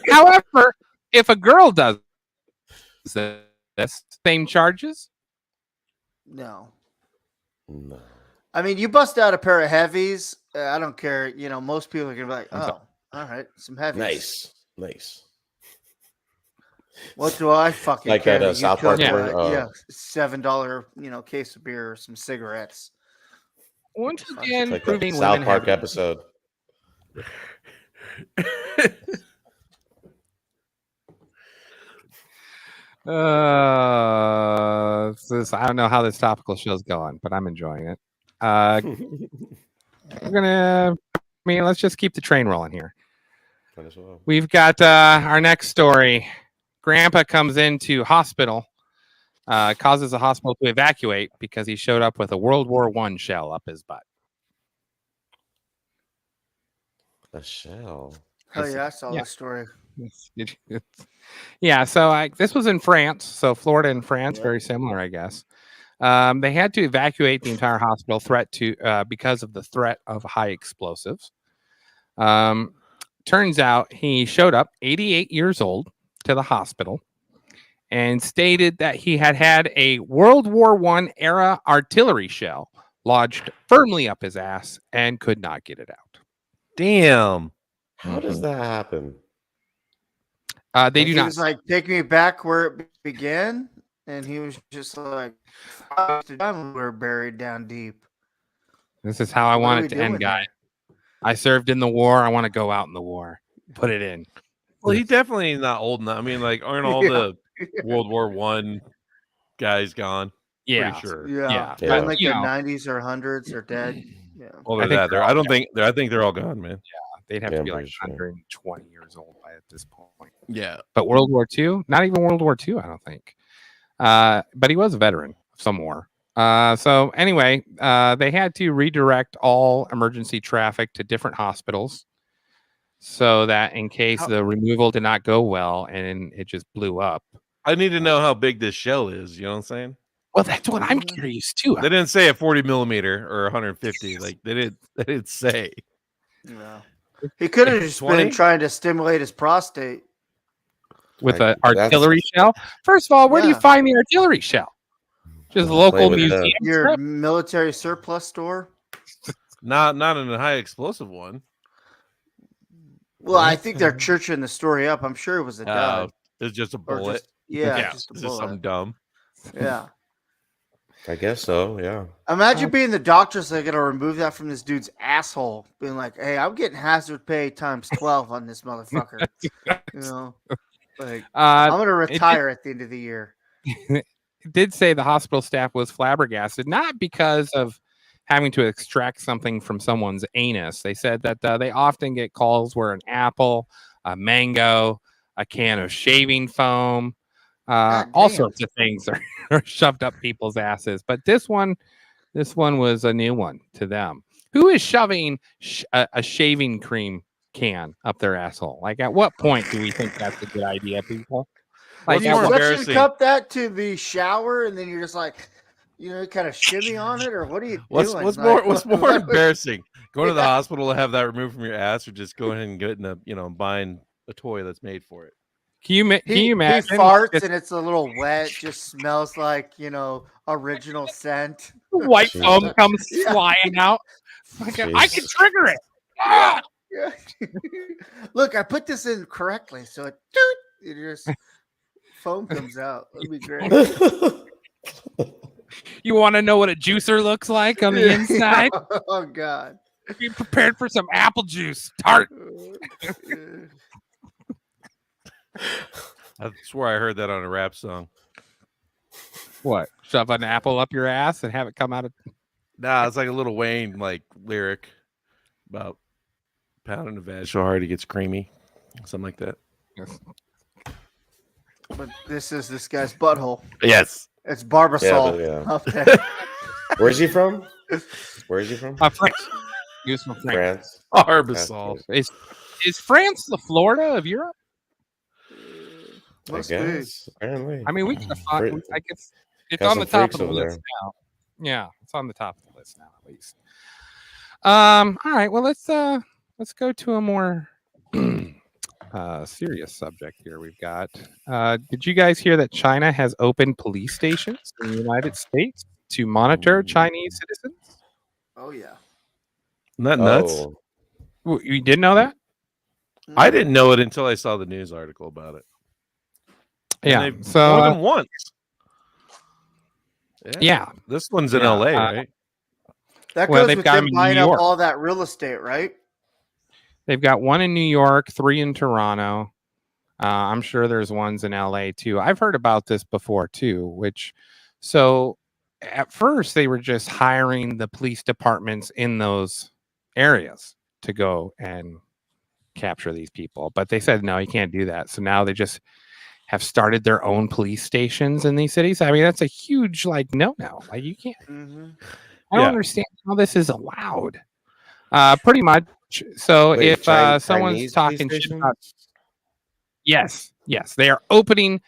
However, if a girl does this, same charges? No. no. I mean, you bust out a pair of heavies. I don't care. Most people are going to be like, I'm oh, sorry. all right, some heavies. Nice. What do I fucking Like care? that, that you South Park took, where, $7, case of beer or some cigarettes. Once again, Like that proving South women Park have episode. I don't know how this topical show's going, but I'm enjoying it. Let's just keep the train rolling here. Might as well. We've got our next story. Grandpa comes into hospital, causes the hospital to evacuate because he showed up with a World War I shell up his butt. A shell. Oh, yeah, I saw Yeah. that story. Yeah, so this was in France. So Florida and France, Yeah. very similar, I guess. They had to evacuate the entire hospital because of the threat of high explosives. Turns out he showed up 88 years old to the hospital and stated that he had a World War I era artillery shell lodged firmly up his ass and could not get it out. Damn. How does that happen? They do He not. was like, take me back where it began. And he was just like, we're buried down deep. This is how I What want are it we to end, doing guy. I served in the war. I want to go out in the war. Put it in. Well, he definitely is not old enough. I mean, like, aren't all the World War I guys gone? Yeah. Pretty sure. Yeah, Yeah. in like You the know. 90s or 100s are dead. Yeah. Well, I they're think that. they're I all don't think. I think they're all gone, man. They'd have Yeah, to I'm be like pretty sure. 120 years old at this point. Yeah. But World War II, not even World War II, I don't think. But he was a veteran of some war. So anyway, they had to redirect all emergency traffic to different hospitals so that in case the removal did not go well and it just blew up. I need to know how big this shell is. You know what I'm saying? Well, that's what I'm curious too. They didn't say a 40 millimeter or 150. Like they didn't say. Yeah. He could have just 20? been trying to stimulate his prostate. With Like, an artillery shell. First of all, where do you Yeah. find the artillery shell? Just a local with the- museum. Your strip? military surplus store. Not in a high explosive one. Well, I think they're churching the story up. I'm sure it was a dud. It's just a Or bullet. just- yeah, yeah, just a it's just something bullet. dumb. Yeah. I guess so. Yeah. Imagine being the doctors that are going to remove that from this dude's asshole, being like, "Hey, I'm getting hazard pay times 12 on this motherfucker." You know, like I'm going to retire at the end of the year. It did say the hospital staff was flabbergasted, not because of having to extract something from someone's anus. They said that they often get calls where an apple, a mango, a can of shaving foam, all sorts of things are shoved up people's asses. But this one was a new one to them. Who is shoving a shaving cream can up their asshole? Like, at what point do we think that's a good idea, people? Like, What's more embarrassing? Cup that to the shower, and then you're just like, kind of shimmy on it, or what are you What's doing? what's Like, more what- embarrassing? Going to the hospital to have that removed from your ass, or just going ahead and getting buying a toy that's made for it? Can you He imagine? farts Just and it's a little wet, just smells like original scent. white Jeez. foam comes Yeah. flying out. I can Jeez. trigger it. Ah! Yeah. Look, I put this in correctly, so it just foam comes out. That'd be great. You want to know what a juicer looks like on the inside? Oh God. Be prepared for some apple juice. Tart. I swear I heard that on a rap song. What? Shove an apple up your ass and have it come out of. Nah, it's like a Little Wayne lyric about pounding the veg so hard it gets creamy, something like that. But this is this guy's butthole. Yes. It's Barbasol. Yeah. Up there. Where's he from? Where is he from? France. He was from France. France. Arbasol. Is France the Florida of Europe? I Must be. guess. Apparently. I mean, we can Freak- find. I guess it's got on the some top freaks of the over list now. Yeah, it's on the top of the list now, at least. All right. Well, let's go to a more serious subject here. We've got. Did you guys hear that China has opened police stations in the United States to monitor Chinese citizens? Oh yeah. Isn't that nuts? Oh, You did know that? I didn't know it until I saw the news article about it. And Yeah. they've So more than once. yeah. This one's in Yeah, LA, right? That Well, goes they've with got them him in buying New up York. all that real estate, right? They've got one in New York, 3 in Toronto. I'm sure there's ones in LA too. I've heard about this before too, so at first they were just hiring the police departments in those areas to go and capture these people. But they said, no, you can't do that. So now they just have started their own police stations in these cities. I mean, that's a huge no-no. Like you can't, Mm-hmm. I don't Yeah. understand how this is allowed. Pretty much. So Wait, if someone's Chinese talking police shit station? about, yes, they are opening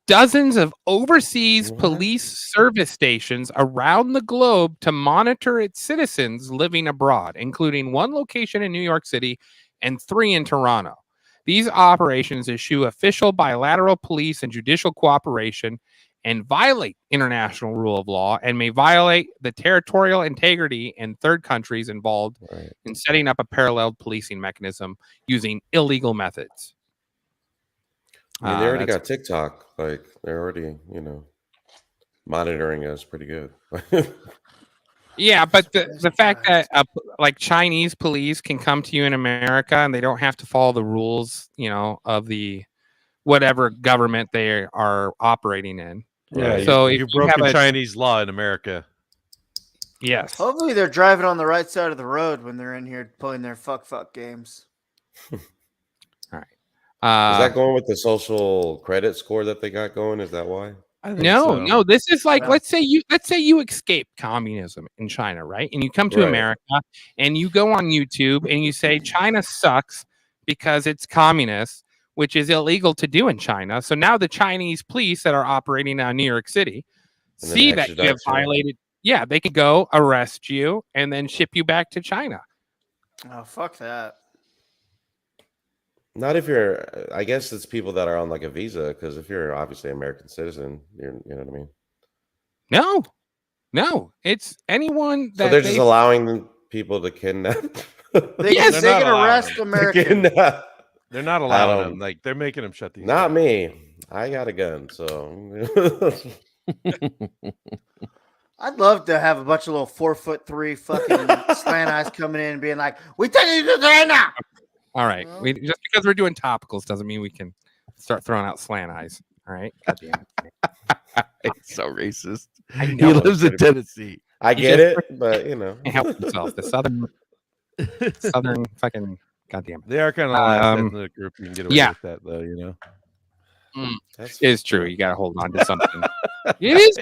dozens of overseas What? police service stations around the globe to monitor its citizens living abroad, including 1 location in New York City and 3 in Toronto. These operations eschew official bilateral police and judicial cooperation and violate international rule of law and may violate the territorial integrity in third countries involved Right. in setting up a parallel policing mechanism using illegal methods. I mean, they already That's- got TikTok. Like they're already, monitoring us pretty good. Yeah, but the fact that like Chinese police can come to you in America and they don't have to follow the rules, of the whatever government they are operating in. Yeah, So you've broken Chinese law in America. Yes. Hopefully they're driving on the right side of the road when they're in here playing their fuck games. All right. Is that going with the social credit score that they got going? Is that why? No. This is like let's say you escape communism in China, right? And you come to Right. America and you go on YouTube and you say China sucks because it's communist, which is illegal to do in China. So now the Chinese police that are operating out in New York City And then see that you have extradite you. violated. Yeah, they can go arrest you and then ship you back to China. Oh, fuck that. Not if you're. I guess it's people that are on like a visa, because if you're obviously an American citizen, you know what I mean. No, it's anyone that So they're just allowing people to kidnap. They Yes, can, they're they not can allowed. arrest Americans. They're not allowing them. Like they're making them shut these. Not down. me. I got a gun, so. I'd love to have a bunch of little 4'3" fucking slant eyes coming in and being like, "We take you to China." All right. Just because we're doing topicals doesn't mean we can start throwing out slant eyes. All right. God damn it. It's so racist. I He know lives in Tennessee. I He get just it, but you know. Can't help himself. The southern fucking goddamn. They are kind of the last ethnic group you can get away with that, though. It's true. You got to hold on to something. It is.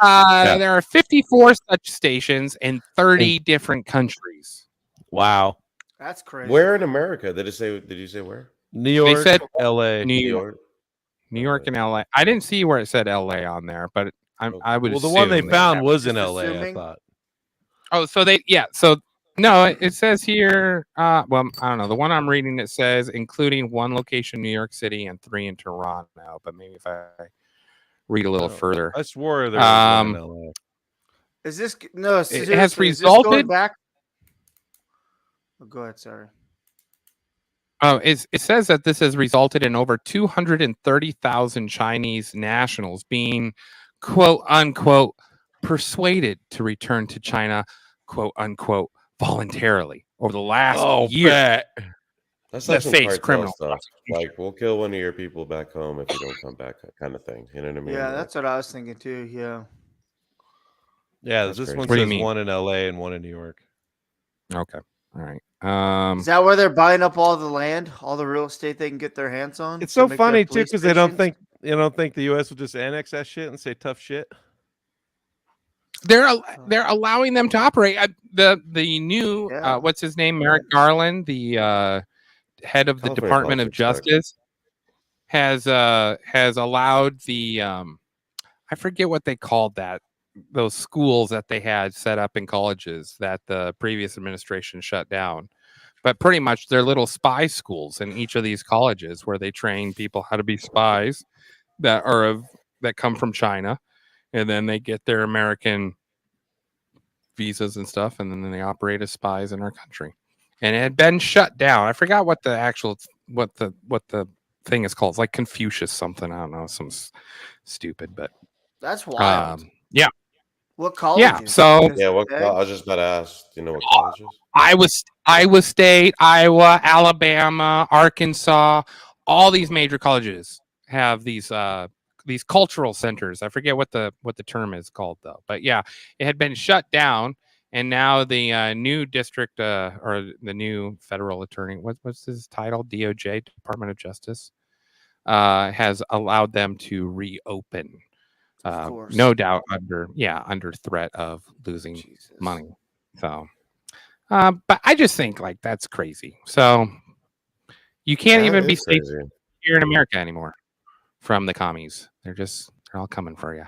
There are 54 such stations in 30 different countries. Wow. That's crazy. Where in America? Did you say where? New York, They said L.A. New York and LA. I didn't see where it said LA on there, but I would. Well, the one they assume found that- was in Just L.A. I assuming. thought. Oh, so no, it says here. Well, I don't know. The one I'm reading it says including one location in New York City and 3 in Toronto. But maybe if I read a little further, I swore there was one in L.A. Is this no? It Seriously, has is this resulted- going back. Oh, go ahead. Sorry. Oh, it says that this has resulted in over 230,000 Chinese nationals being, quote unquote, persuaded to return to China, quote unquote, voluntarily over the last year. Bet. That's That like some face cartel criminal stuff. Like we'll kill one of your people back home if you don't come back, kind of thing. You know what I mean? Yeah, Like, that's what I was thinking too. Yeah. Yeah, That's this crazy. one What do you says mean? one in L.A. and one in New York. Okay, all right. Is that where they're buying up all the land, all the real estate they can get their hands on? It's to so make their funny too police because they don't stations? think the U.S. will just annex that shit and say tough shit. They're allowing them to operate. The new Yeah. what's his name, Merrick Garland, the head of the California Department of politics suck. Justice, has allowed the I forget what they called that, those schools that they had set up in colleges that the previous administration shut down. But pretty much they're little spy schools in each of these colleges where they train people how to be spies that come from China, and then they get their American visas and stuff, and then they operate as spies in our country. And it had been shut down. I forgot what the actual what the thing is called. It's like Confucius something. I don't know, some stupid, but That's wild. yeah. What college? Yeah, so- Yeah, what? I was just about to ask. Do you know what colleges? Iowa State, Iowa, Alabama, Arkansas, all these major colleges have these cultural centers. I forget what the term is called though. But yeah, it had been shut down, and now the new district or the new federal attorney, what's his title? DOJ, Department of Justice, has allowed them to reopen. Of course. No doubt under threat of losing Jesus. money. So, but I just think like that's crazy. So you can't That even be is safe crazy. here in America anymore from the commies. They're all coming for you.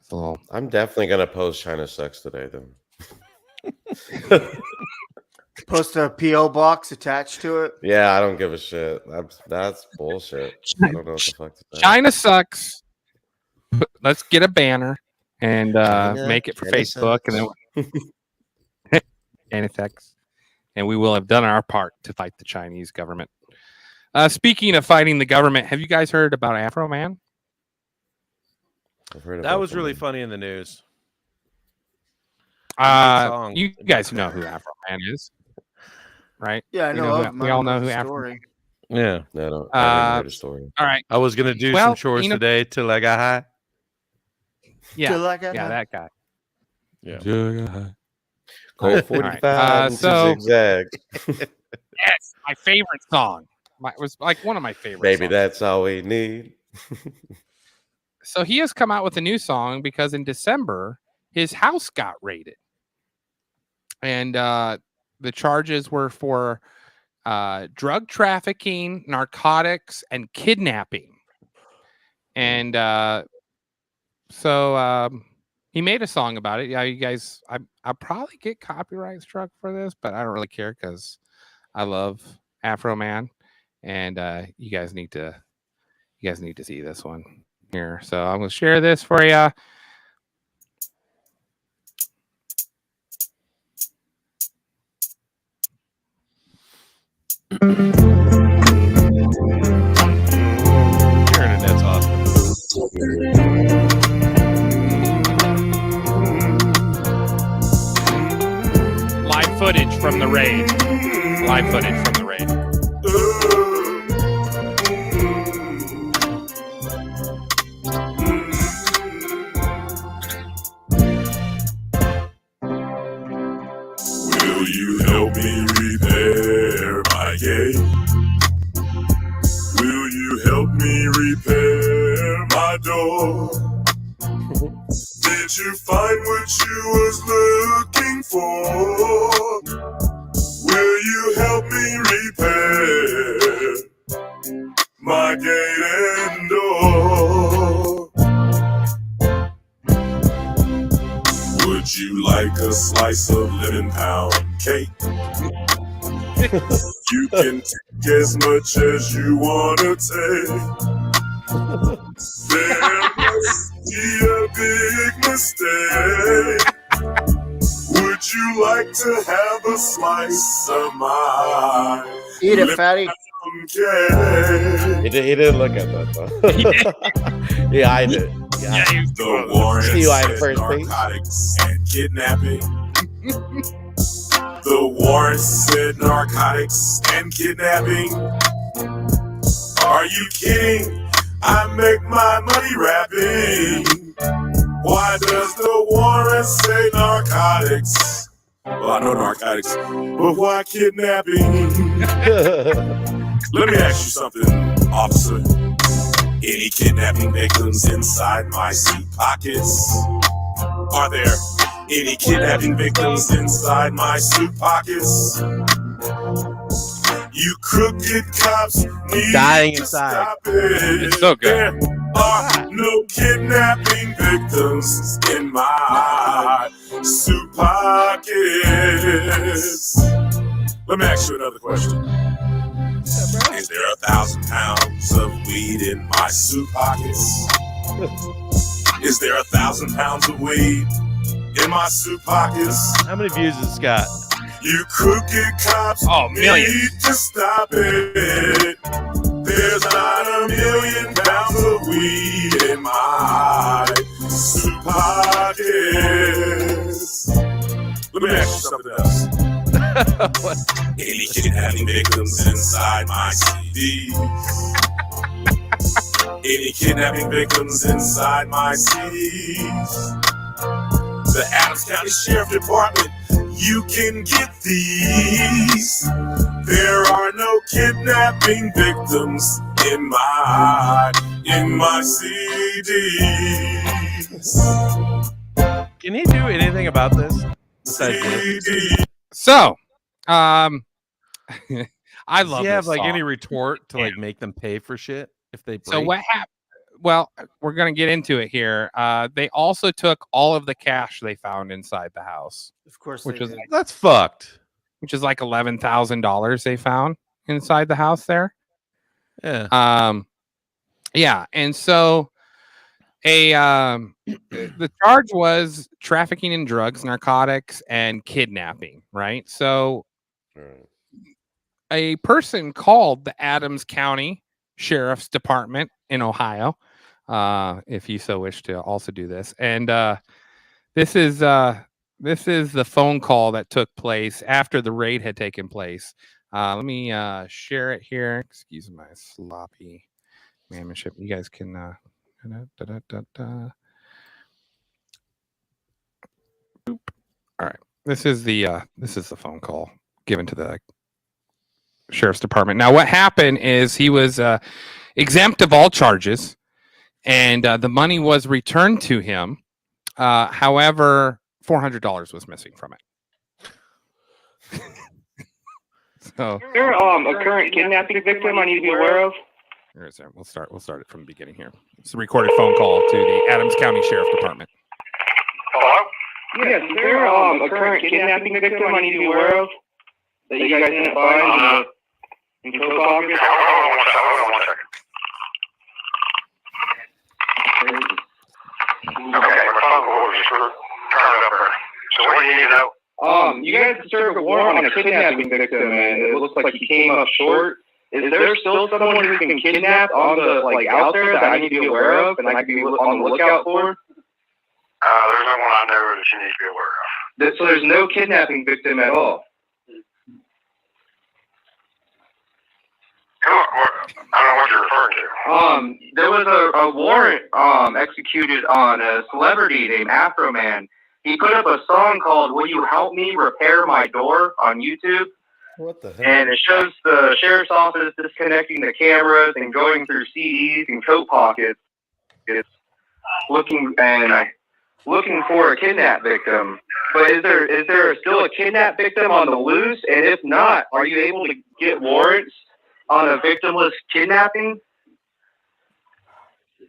It's a little. I'm definitely gonna post China sucks today, then. Post a PO box attached to it. Yeah, I don't give a shit. That's bullshit. I don't know what the fuck to say. China sucks. Let's get a banner and China- make it for China Facebook, sucks. and then and effects, and we will have done our part to fight the Chinese government. Speaking of fighting the government, have you guys heard about Afro Man? I've heard That about was them. really funny in the news. song. You guys know who Afro Man is, right? Yeah, I You know. who- of him. we I all don't know who the Afro. story. Yeah. No, I haven't heard a story. All right. I was gonna do Well, some chores you know- today till I got high. Yeah. Till I got Yeah, high. that guy. Yeah. Cold All 45 right, into so- zigzag. Yes, my favorite song. It was like one of my favorite. Baby, songs. that's all we need. So he has come out with a new song because in December his house got raided, and the charges were for drug trafficking, narcotics, and kidnapping. And so he made a song about it. Yeah, you guys, I'll probably get copyright struck for this, but I don't really care because I love Afro Man, and you guys need to see this one here. So I'm gonna share this for you. Your internet's awesome. Live footage from the raid. Live footage from the raid. Will you help me repair my gate? Will you help me repair my door? Did you find what you was looking for? Will you help me repair my gate and door? Would you like a slice of lemon pound cake? You can take as much as you wanna take. There must be a big mistake. Would you like to have a slice of my Eat it, fatty. cake? He didn't look at that though. Yeah, I did. Yeah, The warrant See you at said first base. narcotics and kidnapping. The warrant said narcotics and kidnapping. Are you kidding? I make my money rapping. Why does the warrant say narcotics? Well, I know narcotics, but why kidnapping? Let me ask you something, officer. Any kidnapping victims inside my suit pockets? Are there any kidnapping victims inside my suit pockets? You crooked cops need Dying to inside. stop it. It's so good. There are no kidnapping victims in my suit pockets. Let me ask you another question. Is there 1,000 pounds of weed in my suit pockets? Is there 1,000 pounds of weed in my suit pockets? How many views has Scott? You crooked cops millions. need to stop it. There's not 1,000,000 pounds of weed in my suit pockets. Let me ask you something else. Any kidnapping victims inside my CDs? Any kidnapping victims inside my CDs? The Adams County Sheriff Department, you can get these. There are no kidnapping victims in my CDs. Can he do anything about this? Besides this? CDs. So, I Does love. he have this like song. any retort to like make them pay for shit if they break? So what happened? Well, we're gonna get into it here. They also took all of the cash they found inside the house, Of course, which they was did. That's fucked. which is like $11,000 they found inside the house there. Yeah. Yeah, and so the charge was trafficking in drugs, narcotics, and kidnapping. Right. So a person called the Adams County Sheriff's Department in Ohio, if you so wish to also do this. And this is This is the phone call that took place after the raid had taken place. Let me share it here. Excuse my sloppy manship. You guys can. All right. This is the phone call given to the sheriff's department. Now, what happened is he was exempt of all charges, and the money was returned to him. However, $400 was missing from it. So, is there a current kidnapping victim I need to be aware of? Where is there? We'll start it from the beginning here. It's a recorded phone call to the Adams County Sheriff Department. Hello? Yes, is there a current kidnapping victim I need to be aware of that you guys didn't find in Cook August? Hold on one second. Okay, my phone was just turned up there. So what do you need to know? You guys served a warrant on a kidnapping victim, and it looks like he came up short. Is there still someone who's been kidnapped on the out there that I need to be aware of and I can be on the lookout for? There's no one I know that you need to be aware of. So there's no kidnapping victim at all. I don't know what you're referring to. There was a warrant executed on a celebrity named Afro Man. He put up a song called "Will You Help Me Repair My Door" on YouTube. What the hell? And it shows the sheriff's office disconnecting the cameras and going through CDs and coat pockets. It's looking for a kidnap victim. But is there still a kidnap victim on the loose? And if not, are you able to get warrants on a victimless kidnapping? We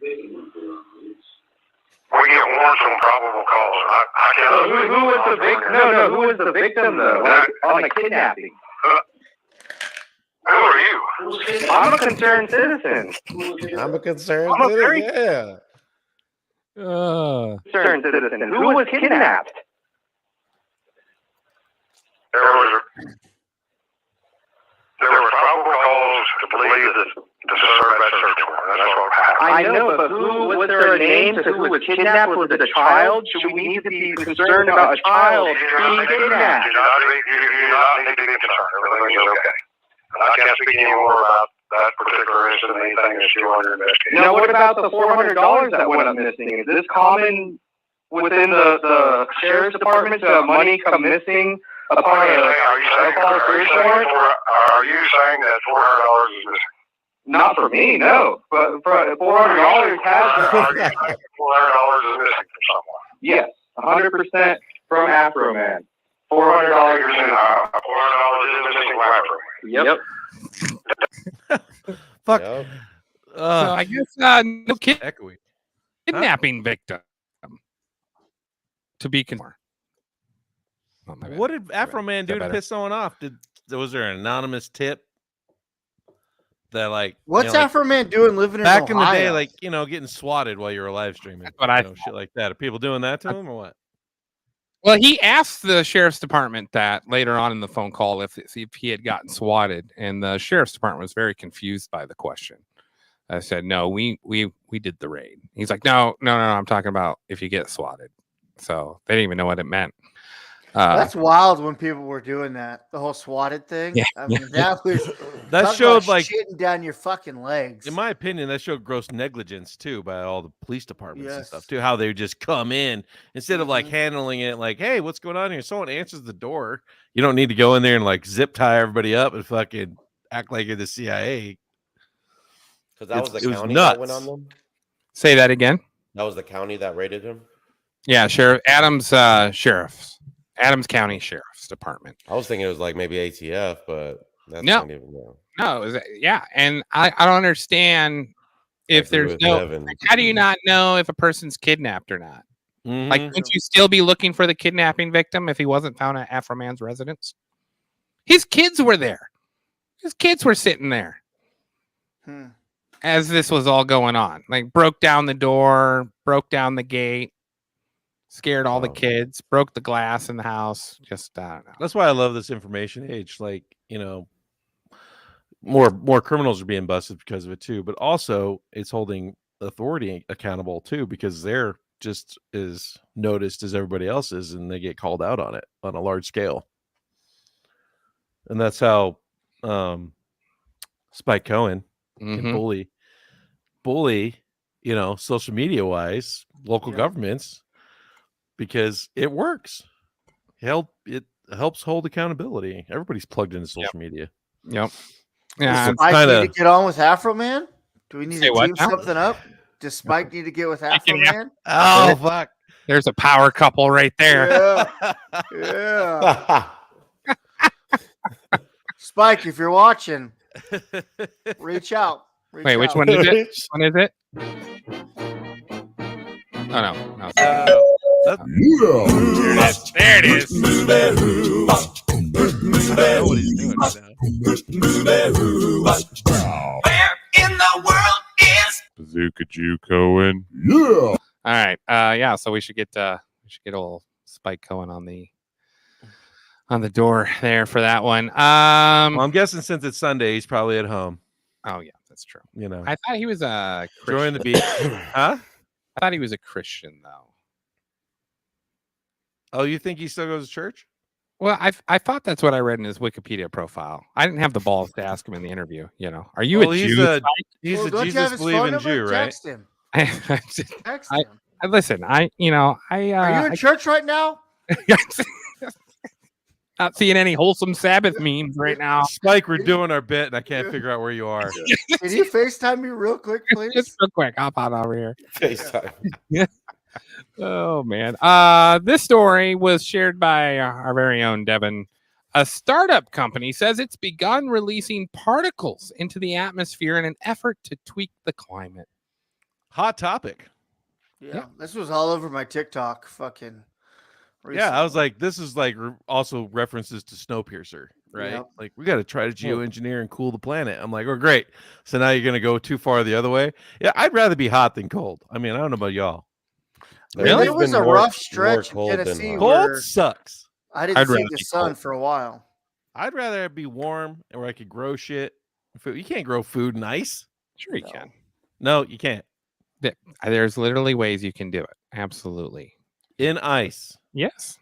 get warrants on probable cause. I can't. Who was the victim? No. Who was the victim though? On the kidnapping. Who are you? I'm a concerned citizen. I'm a concerned I'm a very citizen. Yeah. Concerned citizen. Who was kidnapped? There was probable cause to believe that this is served that search warrant. That's what happened. I know, but was there a name to who was kidnapped? Was it a child? Should we need to be concerned about a child being kidnapped? You do not need to be concerned. Everything is okay. I can't speak any more about that particular incident, anything that's still under investigation. Now, what about the $400 that went up missing? Is this common within the sheriff's department to have money come missing upon a search warrant? Are you saying that $400 is missing? Not for me, no. But for $400 has $400 is missing from someone. Yes, 100% from Afro Man. $400 is missing. $400 is missing from Afro Man. Yep. Fuck. Yep. So I guess no kidnapping victim to be concerned. Oh, my bad. What did Afro Man do to better? piss someone off? Was there an anonymous tip that like What's Afro Man doing living in back Ohio? in the day, like getting swatted while you were live streaming? That's what I shit like that. Are people doing that to him or what? Well, he asked the sheriff's department that later on in the phone call if he had gotten swatted, and the sheriff's department was very confused by the question. I said, "No, we did the raid." He's like, "No, I'm talking about if you get swatted." So they didn't even know what it meant. That's wild when people were doing that. The whole swatted thing. Yeah, I mean, that was That showed like shitting down your fucking legs. in my opinion, that showed gross negligence too by all the police departments and Yes. stuff too. How they just come in instead of like handling it like, "Hey, what's going on here?" Someone answers the door. You don't need to go in there and like zip tie everybody up and fucking act like you're the CIA. Because that was the It was county that went nuts. on them. Say that again. That was the county that raided him. Yeah, Sheriff Adams, Adams County Sheriff's Department. I was thinking it was like maybe ATF, but that's No. not even know. No, yeah, and I don't understand if agree there's with no. Devin. Like, how do you not know if a person's kidnapped or not? Like, Mhm. wouldn't you still be looking for the kidnapping victim if he wasn't found at Afro Man's residence? His kids were there. His kids were sitting there as this was all going on. Like, broke down the door, broke down the gate, scared all the kids, broke the glass in the house. Just I don't know. That's why I love this information age. Like, more criminals are being busted because of it too, but also it's holding authority accountable too, because they're just as noticed as everybody else is, and they get called out on it on a large scale. And that's how Spike Cohen can bully, social media wise, local governments, because it works. It helps hold accountability. Everybody's plugged into social media. Yep. Does Spike need to get on with Afro Man? Do we need to team now? something up? Does Spike need to get with Afro Man? Oh, fuck. There's a power couple right there. Yeah. Spike, if you're watching, reach out. Wait, which one is it? Which one is it? Oh, no. There it is. I know what he's doing right now. Where in the world is Bazooka Jew Cohen? Yeah. All right. So we should get old Spike Cohen on the door there for that one. Well, I'm guessing since it's Sunday, he's probably at home. Oh yeah, that's true. I thought he was a Christian. Join the beach. Huh? I thought he was a Christian though. Oh, you think he still goes to church? Well, I thought that's what I read in his Wikipedia profile. I didn't have the balls to ask him in the interview. Are you a Jew? He's a Jesus believing Jew, right? Text him. Text him. Listen, are you in church right now? Not seeing any wholesome Sabbath memes right now. Spike, we're doing our bit, and I can't figure out where you are. Can you FaceTime me real quick, please? Just real quick. Hop on over here. FaceTime. Oh, man. This story was shared by our very own Devin. A startup company says it's begun releasing particles into the atmosphere in an effort to tweak the climate. Hot topic. Yeah, this was all over my TikTok. Fucking. Recently. Yeah, I was like, this is like also references to Snowpiercer, right? Yep. Like, we got to try to geoengineer and cool the planet. I'm like, oh, great. So now you're going to go too far the other way? Yeah, I'd rather be hot than cold. I mean, I don't know about y'all. Really? It was a rough stretch in Tennessee. Cold sucks. I didn't see the sun for a while. I'd rather be warm where I could grow shit. You can't grow food in ice. Sure you can. No, you can't. There's literally ways you can do it. Absolutely. In ice. Yes.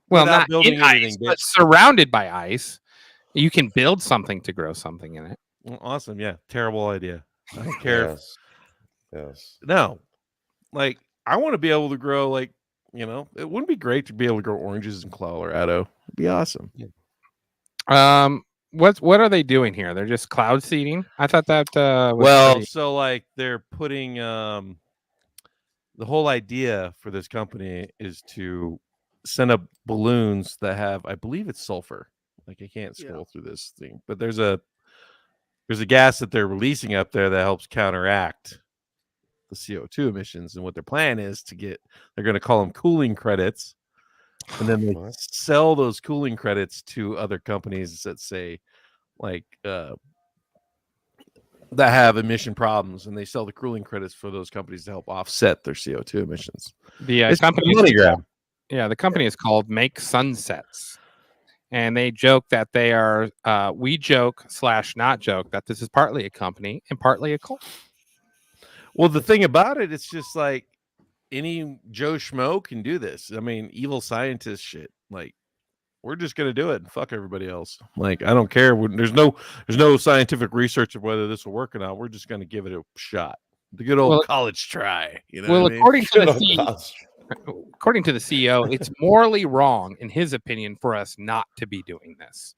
Well, Without not in ice, but surrounded by ice. You can build something to grow something in it. Well, awesome. Yeah. Terrible idea. I don't care. Yes. No. Like, I want to be able to grow, it wouldn't be great to be able to grow oranges in Colorado. It'd be awesome. What are they doing here? They're just cloud seeding? I thought that they're putting the whole idea for this company is to send up balloons that have, I believe it's sulfur. Like, I can't scroll through this thing, but there's a gas that they're releasing up there that helps counteract the CO2 emissions. And what their plan is they're going to call them cooling credits. And then they sell those cooling credits to other companies that say, that have emission problems, and they sell the cooling credits for those companies to help offset their CO2 emissions. The company, money grab. Yeah, the company is called Make Sunsets, and they joke that they are. We joke / not joke that this is partly a company and partly a cult. Well, the thing about it, it's just like any Joe Schmo can do this. I mean, evil scientist shit. Like, we're just gonna do it and fuck everybody else. Like, I don't care. There's no scientific research of whether this will work or not. We're just gonna give it a shot. The good old college try. According to the CEO, it's morally wrong, in his opinion, for us not to be doing this.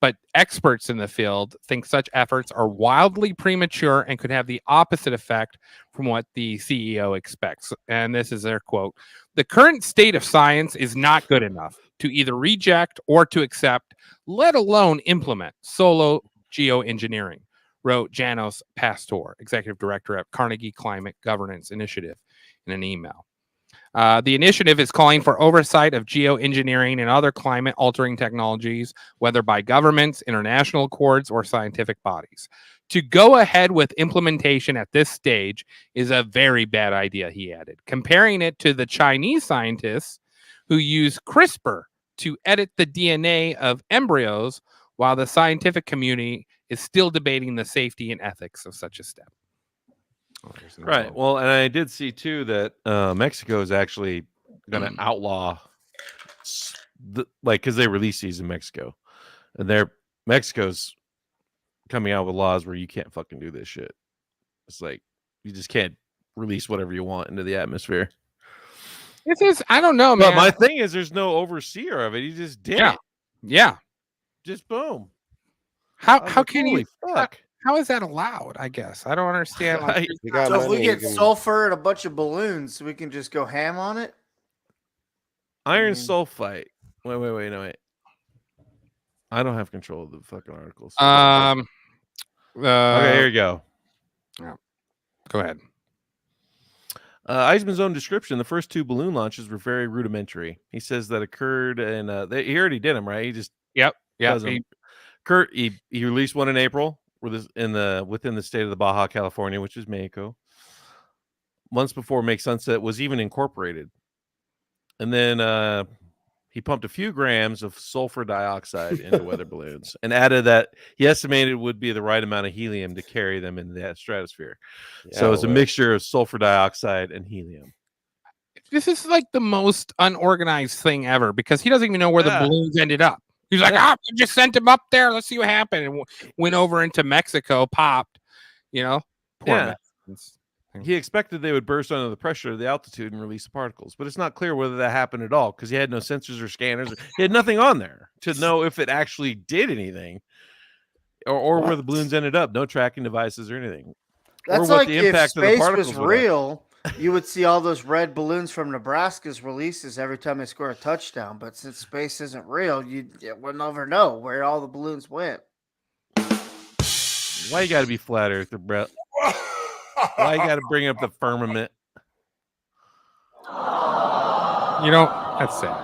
But experts in the field think such efforts are wildly premature and could have the opposite effect from what the CEO expects. And this is their quote: "The current state of science is not good enough to either reject or to accept, let alone implement solo geoengineering," wrote Janos Pastor, executive director at Carnegie Climate Governance Initiative, in an email. The initiative is calling for oversight of geoengineering and other climate-altering technologies, whether by governments, international accords, or scientific bodies. To go ahead with implementation at this stage is a very bad idea, he added, comparing it to the Chinese scientists who use CRISPR to edit the DNA of embryos, while the scientific community is still debating the safety and ethics of such a step. Right. Well, and I did see too that Mexico is actually going to outlaw, because they release these in Mexico, and Mexico's coming out with laws where you can't fucking do this shit. It's like you just can't release whatever you want into the atmosphere. This is, I don't know, man. But my thing is, there's no overseer of it. He just did it. Yeah. Just boom. How can holy you? Fuck. How is that allowed? I guess I don't understand. Like, So if we get sulfur and a bunch of balloons, we can just go ham on it. Iron sulfite. Wait. I don't have control of the fucking articles. Okay, here you go. Yeah. Go ahead. Eisman's own description: the first 2 balloon launches were very rudimentary. He says that occurred, and he already did them, right? He just does them. He released one in April within the state of the Baja California, which is Mexico. Months before Make Sunset was even incorporated, and then he pumped a few grams of sulfur dioxide into weather balloons and added that he estimated would be the right amount of helium to carry them into the stratosphere. So it's a mixture of sulfur dioxide and helium. This is like the most unorganized thing ever because he doesn't even know where the balloons ended up. He's like, I just sent him up there. Let's see what happened. And went over into Mexico, popped, Poor Mexicans. He expected they would burst under the pressure of the altitude and release the particles, but it's not clear whether that happened at all because he had no sensors or scanners. He had nothing on there to know if it actually did anything or where the balloons ended up. No tracking devices or anything. That's or like the impact if space of the was real, you would see all those red balloons from Nebraska's releases every time they score a touchdown. But since space isn't real, you would never know where all the balloons went. Why you got to be flat earther, Brett? Why you got to bring up the firmament? That's sad.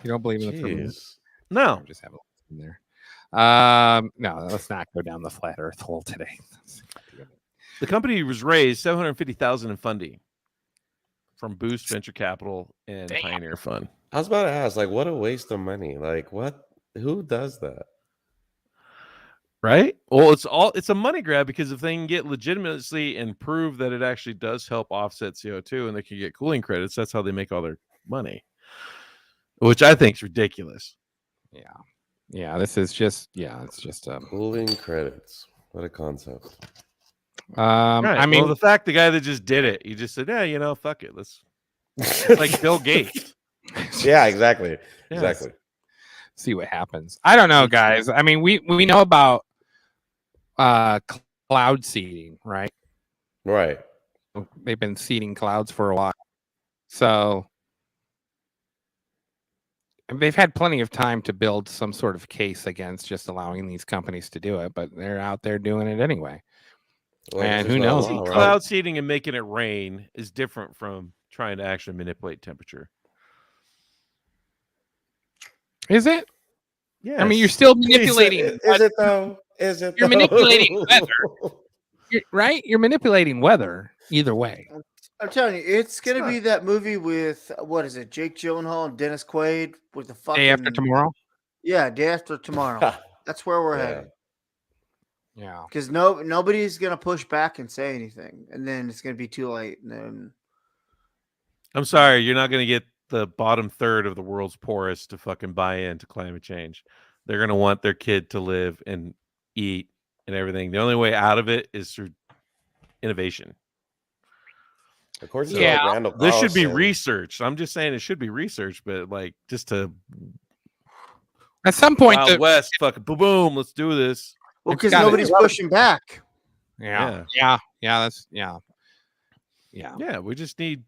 You don't believe in the firmament? No. Just have a in there. No, let's not go down the flat earth hole today. The company was raised $750,000 in funding from Boost Venture Capital and Pioneer Fund. I was about to ask, what a waste of money. Who does that? Right? Well, it's a money grab because if they can get legitimacy and prove that it actually does help offset CO2 and they can get cooling credits, that's how they make all their money, which I think is ridiculous. Yeah, this is just it's just cooling credits. What a concept. Right. I mean, the fact the guy that just did it, he just said, fuck it. Let's it's like Bill Gates. Yeah, exactly. Yeah, exactly. See what happens. I don't know, guys. I mean, we know about cloud seeding, right? Right. They've been seeding clouds for a while. So they've had plenty of time to build some sort of case against just allowing these companies to do it, but they're out there doing it anyway. Well, and who knows? Cloud seeding and making it rain is different from trying to actually manipulate temperature. Is it? Yeah. I mean, you're still manipulating. Is it though? Is it? You're manipulating weather, right? You're manipulating weather either way. I'm telling you, it's gonna be that movie with what is it? Jake Gyllenhaal and Dennis Quaid with the fucking Day After Tomorrow. Yeah, Day After Tomorrow. That's where we're headed. Yeah, because nobody's gonna push back and say anything, and then it's gonna be too late. And then I'm sorry, you're not gonna get the bottom third of the world's poorest to fucking buy into climate change. They're gonna want their kid to live and eat and everything. The only way out of it is through innovation. Of course, Randall this should be researched. I'm just saying it should be researched, but just to at some point, Wild West, fucking boom, let's do this. Well, because nobody's pushing back. Yeah. We just need,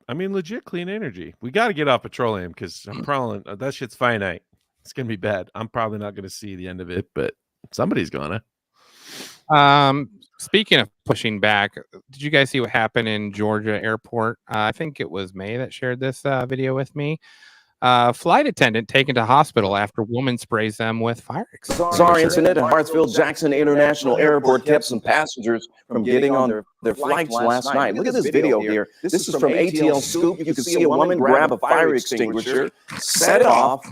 legit clean energy. We got to get off petroleum because I'm probably that shit's finite. It's gonna be bad. I'm probably not gonna see the end of it, but somebody's gonna. Speaking of pushing back, did you guys see what happened in Georgia airport? I think it was May that shared this video with me. Flight attendant taken to hospital after woman sprays them with fire extinguisher. Bizarre incident at Hartsfield-Jackson International Airport kept some passengers from getting on their flights last night. Look at this video here. This is from ATL Scoop. You can see a woman grab a fire extinguisher, set it off.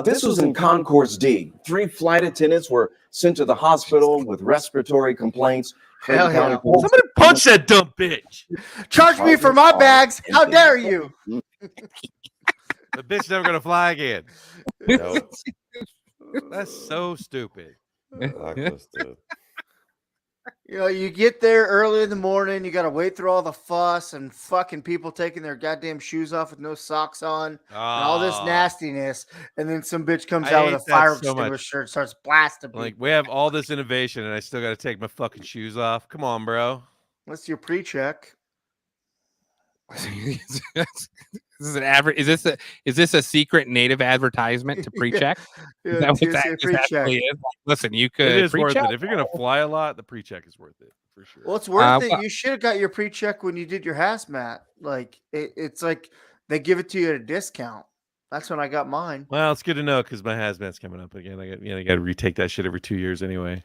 This was in Concourse D. 3 flight attendants were sent to the hospital with respiratory complaints. Somebody punch Punch that dumb bitch. Charge me for my bags. How dare you? The bitch never gonna fly again. Nope. That's so stupid. Blacklisted. You know, you get there early in the morning, you got to wait through all the fuss and fucking people taking their goddamn shoes off with no socks on and all this Ah. nastiness. And then some bitch comes I out with a hate that fire so much. extinguisher and starts blasting people. Like we have all this innovation, and I still got to take my fucking shoes off. Come on, bro. What's your pre-check? Is this a secret native advertisement to pre-check? Yeah, Is that what TSA that pre-check. actually is? Like, listen, you It could is worth pre-check. it. If you're gonna fly a lot, the pre-check is worth it for sure. Well, it's worth it. well- You should have got your pre-check when you did your hazmat. Like it's like they give it to you at a discount. That's when I got mine. Well, it's good to know because my hazmat's coming up again. I got to retake that shit every 2 years anyway.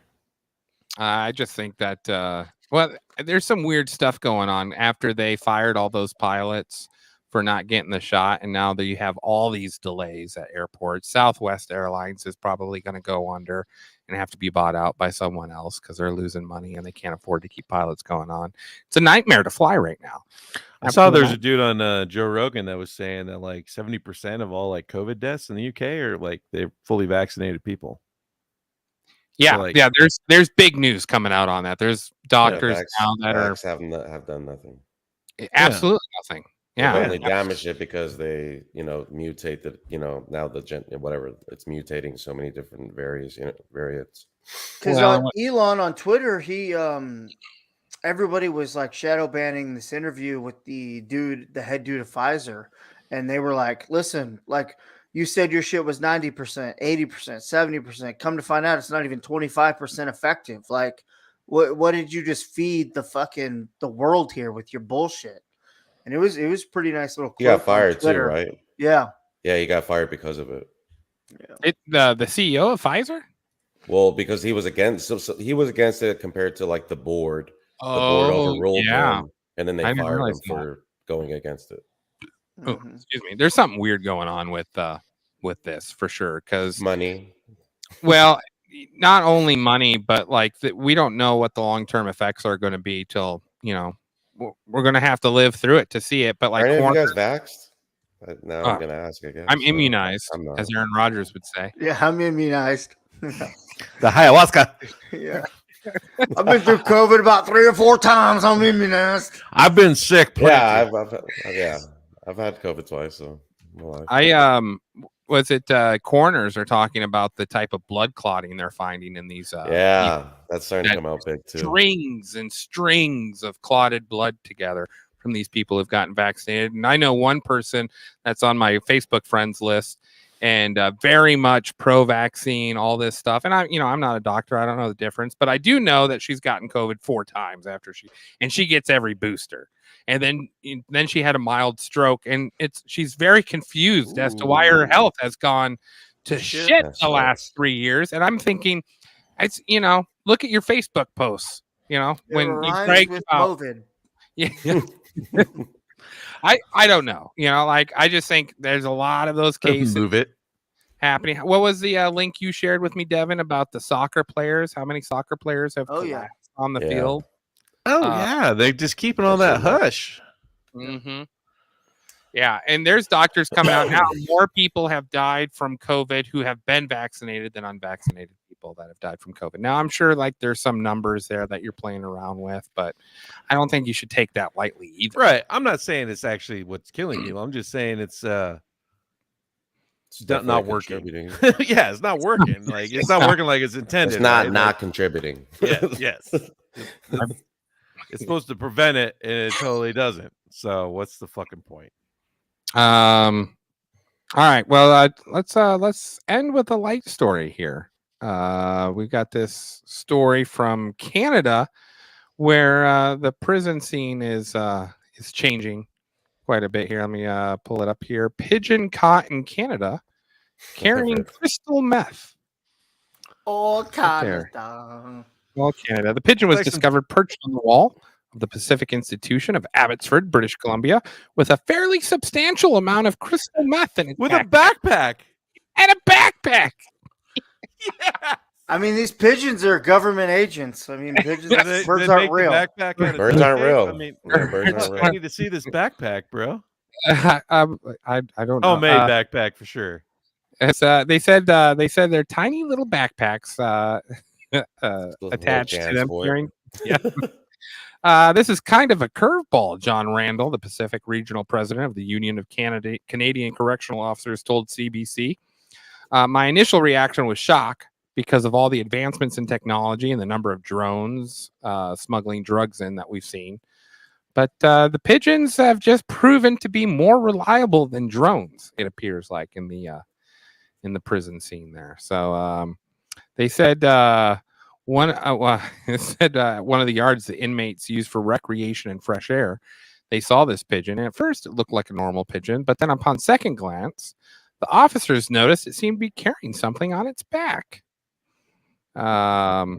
I just think that well, there's some weird stuff going on after they fired all those pilots for not getting the shot, and now that you have all these delays at airports. Southwest Airlines is probably going to go under and have to be bought out by someone else because they're losing money and they can't afford to keep pilots going on. It's a nightmare to fly right now. I saw there's a Absolutely. dude on Joe Rogan that was saying that like 70% of all like COVID deaths in the UK are like they're fully vaccinated people. Yeah, like- yeah. There's big news coming out on that. There's doctors now that are have done nothing. absolutely nothing. Yeah, They've only damaged it because they, mutated. Now whatever it's mutating so many different variants. Because Well, Elon on Twitter, he everybody was like shadow banning this interview with the head dude of Pfizer, and they were like, "Listen, like you said your shit was 90%, 80%, 70%. Come to find out, it's not even 25% effective. Like, what did you just feed the world here with your bullshit?" And it was pretty nice little. He got clip on fired too, Twitter. right? Yeah. Yeah, he got fired because of it. the CEO of Pfizer. Well, because he was against, he was against it compared to like the board. The board overruled him, and then they I didn't fired him realize that. for going against it. Oh, excuse me. There's something weird going on with this for sure. Because money. Well, not only money, but like we don't know what the long term effects are going to be till we're going to have to live through it to see it. But like, Are any of you guys vaxxed? Now I'm gonna ask again. I'm immunized, I'm not. as Aaron Rodgers would say. Yeah, I'm immunized. The ayahuasca. Yeah. I've been through COVID about 3 or 4 times. I'm immunized. I've been sick. Yeah, I've had COVID twice. So was it coroners are talking about the type of blood clotting they're finding in these that's starting to come out big too. strings and strings of clotted blood together from these people who've gotten vaccinated. And I know one person that's on my Facebook friends list and very much pro-vaccine, all this stuff. And I'm not a doctor. I don't know the difference, but I do know that she's gotten COVID 4 times after she gets every booster. And then she had a mild stroke, and she's very confused as to why her health has gone to shit the last 3 years. And I'm thinking, it's look at your Facebook posts. When you brag with about COVID. Yeah. I don't know. I just think there's a lot of those cases Move it. happening. What was the link you shared with me, Devin, about the soccer players? How many soccer players have collapsed on the field? Oh yeah, they just keeping on that hush. Mm-hmm. Yeah, and there's doctors coming out now. More people have died from COVID who have been vaccinated than unvaccinated people that have died from COVID. Now, I'm sure like there's some numbers there that you're playing around with, but I don't think you should take that lightly either. Right. I'm not saying it's actually what's killing you. I'm just saying it's not working. Yeah, it's not working. Like it's not working like it's intended. It's not right? not contributing. Yeah, yes. It's supposed to prevent it, and it totally doesn't. So what's the fucking point? All right. Well, let's end with a light story here. We've got this story from Canada where the prison scene is changing quite a bit here. Let me pull it up here. Pigeon caught in Canada carrying crystal meth. Oh, there. Canada. Well, Canada. The pigeon was discovered perched on the wall of the Pacific Institution of Abbotsford, British Columbia, with a fairly substantial amount of crystal meth in its With a backpack. and a backpack. Yes. I mean, these pigeons are government agents. I mean, pigeons, birds they aren't make the real. backpack out of Birds aren't duct tape? real. I mean, Yeah, birds aren't I real. need to see this backpack, bro. I don't know. Homemade backpack for sure. It's, they said they're tiny little backpacks attached to them. Yeah. This is kind of a curveball, John Randall, the Pacific Regional President of the Union of Canadian Correctional Officers, told CBC. My initial reaction was shock because of all the advancements in technology and the number of drones smuggling drugs in that we've seen. But the pigeons have just proven to be more reliable than drones, it appears like, in the prison scene there. So they said one of the yards the inmates used for recreation and fresh air, they saw this pigeon, and at first it looked like a normal pigeon, but then upon second glance, the officers noticed it seemed to be carrying something on its back. Hell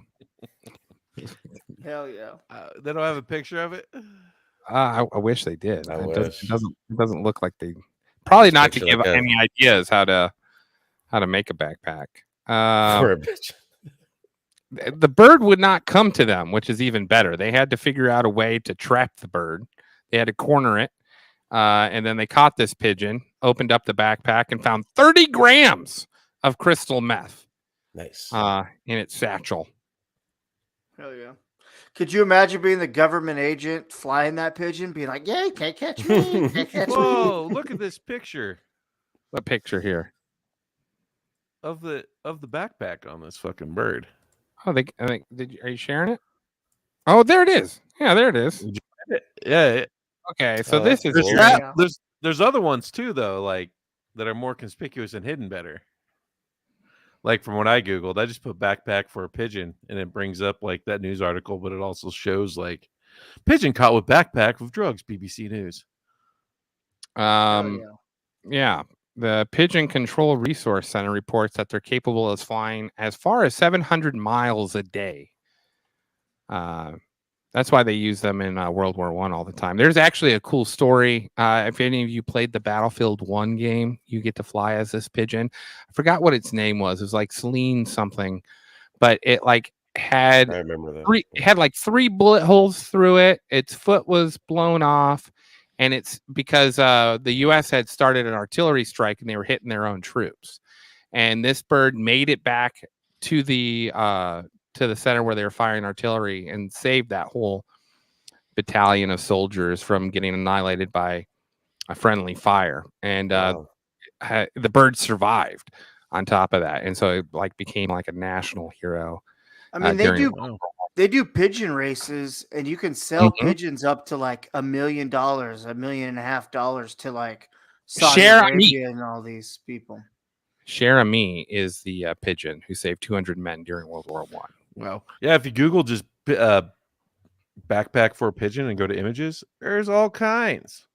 yeah. They don't have a picture of it. I wish they did. I It wish. doesn't look like they. Probably Just not to picture give like a- any ideas how to make a backpack. For a bitch. The bird would not come to them, which is even better. They had to figure out a way to trap the bird. They had to corner it, and then they caught this pigeon, opened up the backpack, and found 30 grams of crystal meth. Nice. In its satchel. Hell yeah. Could you imagine being the government agent flying that pigeon, being like, "Yeah, you can't catch me, you can't catch me." Whoa! Look at this picture What picture here? of the backpack on this fucking bird. Oh, are you sharing it? Oh, there it is. Yeah, there it is. Yeah. Okay, so Oh, this that's is cool. Yeah. There's other ones too though, like that are more conspicuous and hidden better. Like from what I googled, I just put backpack for a pigeon, and it brings up like that news article, but it also shows like pigeon caught with backpack with drugs. BBC News. Yeah. The Pigeon Control Resource Center reports that they're capable of flying as far as 700 miles a day. That's why they use them in World War I all the time. There's actually a cool story. If any of you played the Battlefield 1 game, you get to fly as this pigeon. I forgot what its name was. It was like Celine something, but it like had I remember that. it had like 3 bullet holes through it. Its foot was blown off, and it's because the U.S. had started an artillery strike and they were hitting their own troops. And this bird made it back to the center where they were firing artillery and saved that whole battalion of soldiers from getting annihilated by a friendly fire. And the bird survived on top of that, and so it like became like a national hero. I mean, they do pigeon races, and you can sell pigeons up to like $1 million, $1.5 million to like Saudi Arabia and all these people. Cherami is the pigeon who saved 200 men during World War I. Wow. Yeah, if you Google just backpack for a pigeon and go to images, there's all kinds.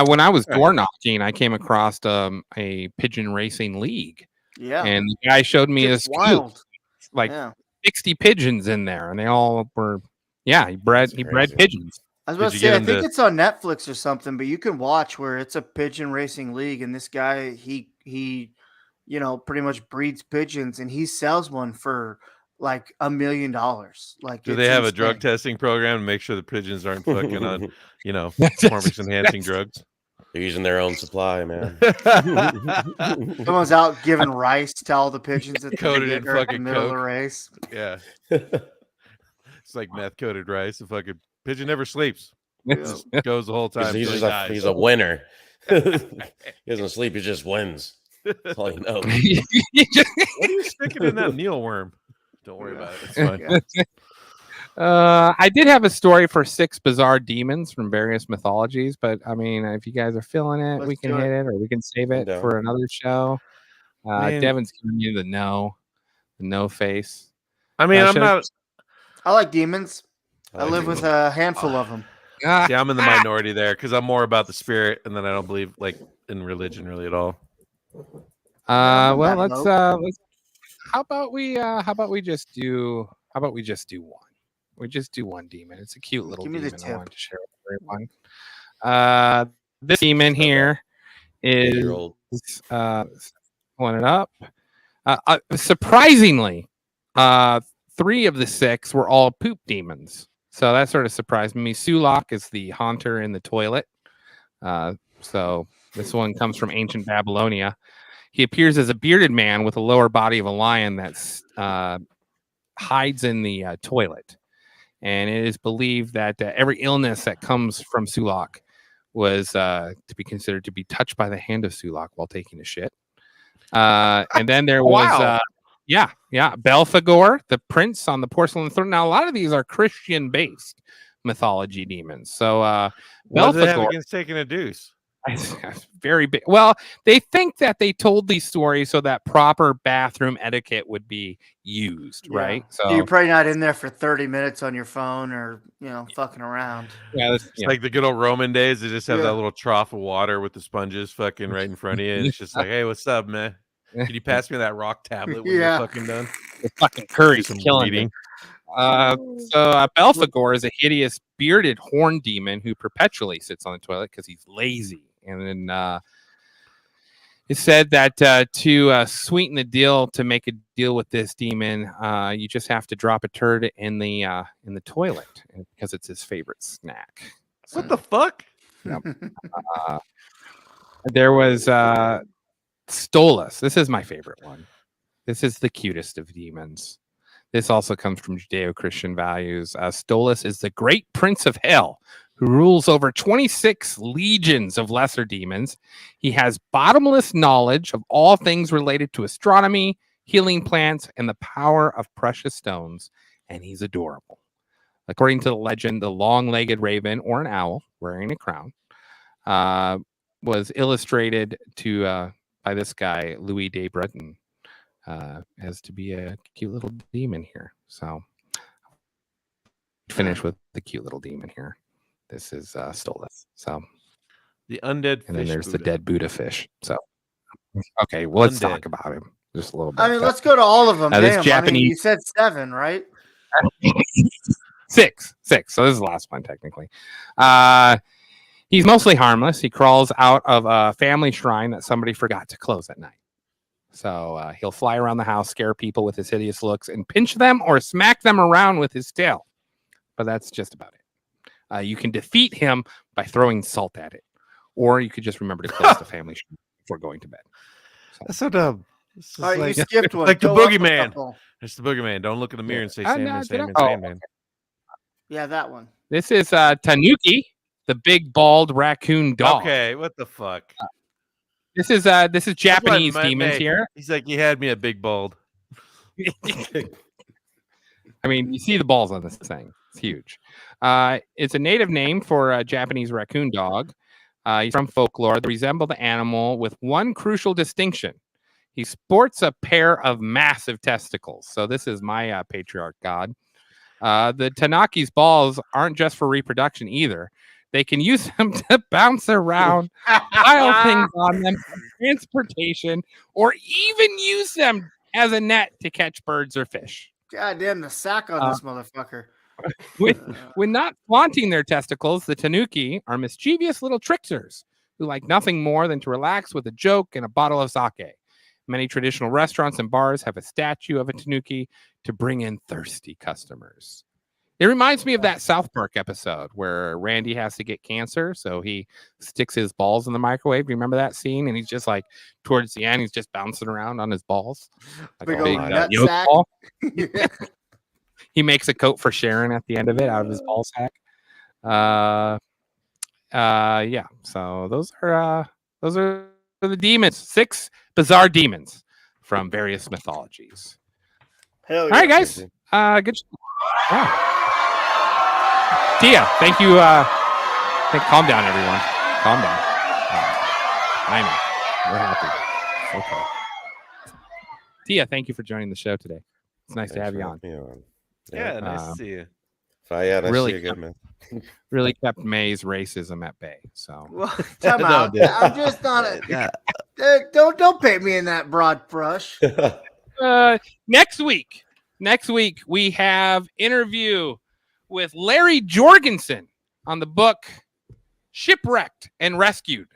When I was door knocking, I came across a pigeon racing league. Yeah. And the guy showed me It's this wild. like 60 pigeons in there, and they all were he bred pigeons. I was about to say, I think it's on Netflix or something, but you can watch where it's a pigeon racing league, and this guy he pretty much breeds pigeons, and he sells one for like $1 million. Like, do they have a drug testing program to make sure the pigeons aren't fucking on, performance enhancing drugs? They're using their own supply, man. Someone's out giving rice to all the pigeons that coated in in the fucking middle of the Coke. race. Yeah. It's like meth coated rice. The fucking pigeon never sleeps. It just goes the whole time. He's a winner. He doesn't sleep. He just wins. That's all you know. What are you sticking in that mealworm? Don't worry about it. It's fine. I did have a story for 6 bizarre demons from various mythologies, but I mean, if you guys are feeling it, we can hit it, or we can save it for another show. Devin's giving you the no face. I mean, I like demons. I live with a handful of them. Yeah, I'm in the minority there because I'm more about the spirit, and then I don't believe like in religion really at all. Well, let's. How about we just do one? We just do one demon. It's a cute little demon I wanted to share with everyone. This demon here is pulling it up. Surprisingly, 3 of the 6 were all poop demons. So that sort of surprised me. Sulak is the haunter in the toilet. So this one comes from ancient Babylonia. He appears as a bearded man with a lower body of a lion that hides in the toilet. And it is believed that every illness that comes from Sulak was to be considered to be touched by the hand of Sulak while taking a shit. And then there was... Belphegor, the prince on the porcelain throne. Now, a lot of these are Christian-based mythology demons. So, What does it have Belphegor, against taking a deuce? very big. Well, they think that they told these stories so that proper bathroom etiquette would be used, Yeah. right? So you're probably not in there for 30 minutes on your phone or, fucking around. Yeah, It's like the good old Roman days. They just have Yeah. that little trough of water with the sponges fucking right in front of you. And it's just like, hey, what's up, man? Can you pass me that rock tablet when Yeah. you're fucking done? The fucking curry's some killing reading. me. Belphegor is a hideous bearded horn demon who perpetually sits on the toilet because he's lazy. And then it said that to sweeten the deal, to make a deal with this demon, you just have to drop a turd in the toilet because it's his favorite snack. What the fuck? Yep. There was Stolas. This is my favorite one. This is the cutest of demons. This also comes from Judeo-Christian values. Stolas is the great prince of hell who rules over 26 legions of lesser demons. He has bottomless knowledge of all things related to astronomy, healing plants, and the power of precious stones, and he's adorable. According to the legend, the long-legged raven, or an owl, wearing a crown, was illustrated by this guy, Louis de Breton, as to be a cute little demon here. So finish with the cute little demon here. This is Stolas. So the undead fish. And then there's the Buddha. dead Buddha fish. So okay, well, let's Undead. talk about him just a little bit. I mean, let's go to all of them. This Damn, Japanese... you said 7, right? 6. So this is the last one, technically. He's mostly harmless. He crawls out of a family shrine that somebody forgot to close at night. So he'll fly around the house, scare people with his hideous looks, and pinch them or smack them around with his tail. But that's just about it. You can defeat him by throwing salt at it. Or you could just remember to close the family shrine before going to bed. That's so dumb. It's All right, like, you skipped one. like the Go up a boogeyman. couple. It's the boogeyman. Don't look in the mirror and say no, Sandman, did Sandman, I? Oh, Sandman. Yeah, that one. This is Tanuki, the big bald raccoon dog. Okay, what the fuck? This is Japanese demons here. He's like, you had me at big bald. I mean, you see the balls on this thing. It's huge. It's a native name for a Japanese raccoon dog. He's from folklore. They resemble the animal with one crucial distinction. He sports a pair of massive testicles. So this is my patriarch god. The Tanuki's balls aren't just for reproduction either. They can use them to bounce around, pile things on them for transportation, or even use them as a net to catch birds or fish. God damn, the sack on this motherfucker. When not flaunting their testicles, the Tanuki are mischievous little tricksters who like nothing more than to relax with a joke and a bottle of sake. Many traditional restaurants and bars have a statue of a Tanuki to bring in thirsty customers. It reminds me of that South Park episode where Randy has to get cancer, so he sticks his balls in the microwave. You remember that scene? And he's just like, towards the end, he's just bouncing around on his balls. Like Big a big old nut yolk sack. ball. He makes a coat for Sharon at the end of it out of his ball sack. Yeah. So those are the demons. 6 bizarre demons from various mythologies. Hell All right, guys. Good. Yeah. Tia, thank you. Calm down, everyone. Calm down. I know. We're happy. Okay. Tia, thank you for joining the show today. It's nice to have you on. Yeah, nice to see you. Nice really to see you again, man. Really kept May's racism at bay. So Well, time No, out. dude. I'm just not a. Don't paint me in that broad brush. next week we have interview with Larry Jorgensen on the book Shipwrecked and Rescued,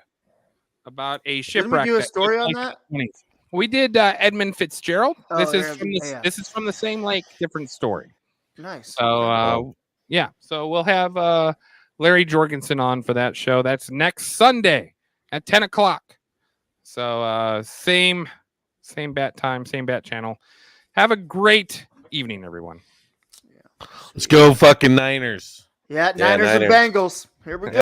about a Didn't shipwreck. we do a that story took on place that? in the 20s. We did Edmund Fitzgerald. Oh, This is yeah, from the yeah. this is from the same lake, different story. Nice. So yeah, so we'll have Larry Jorgensen on for that show. That's next Sunday at 10 o'clock. So same bat time, same bat channel. Have a great evening, everyone. Let's go, fucking Niners. Yeah, Niners and Bengals. Here we go.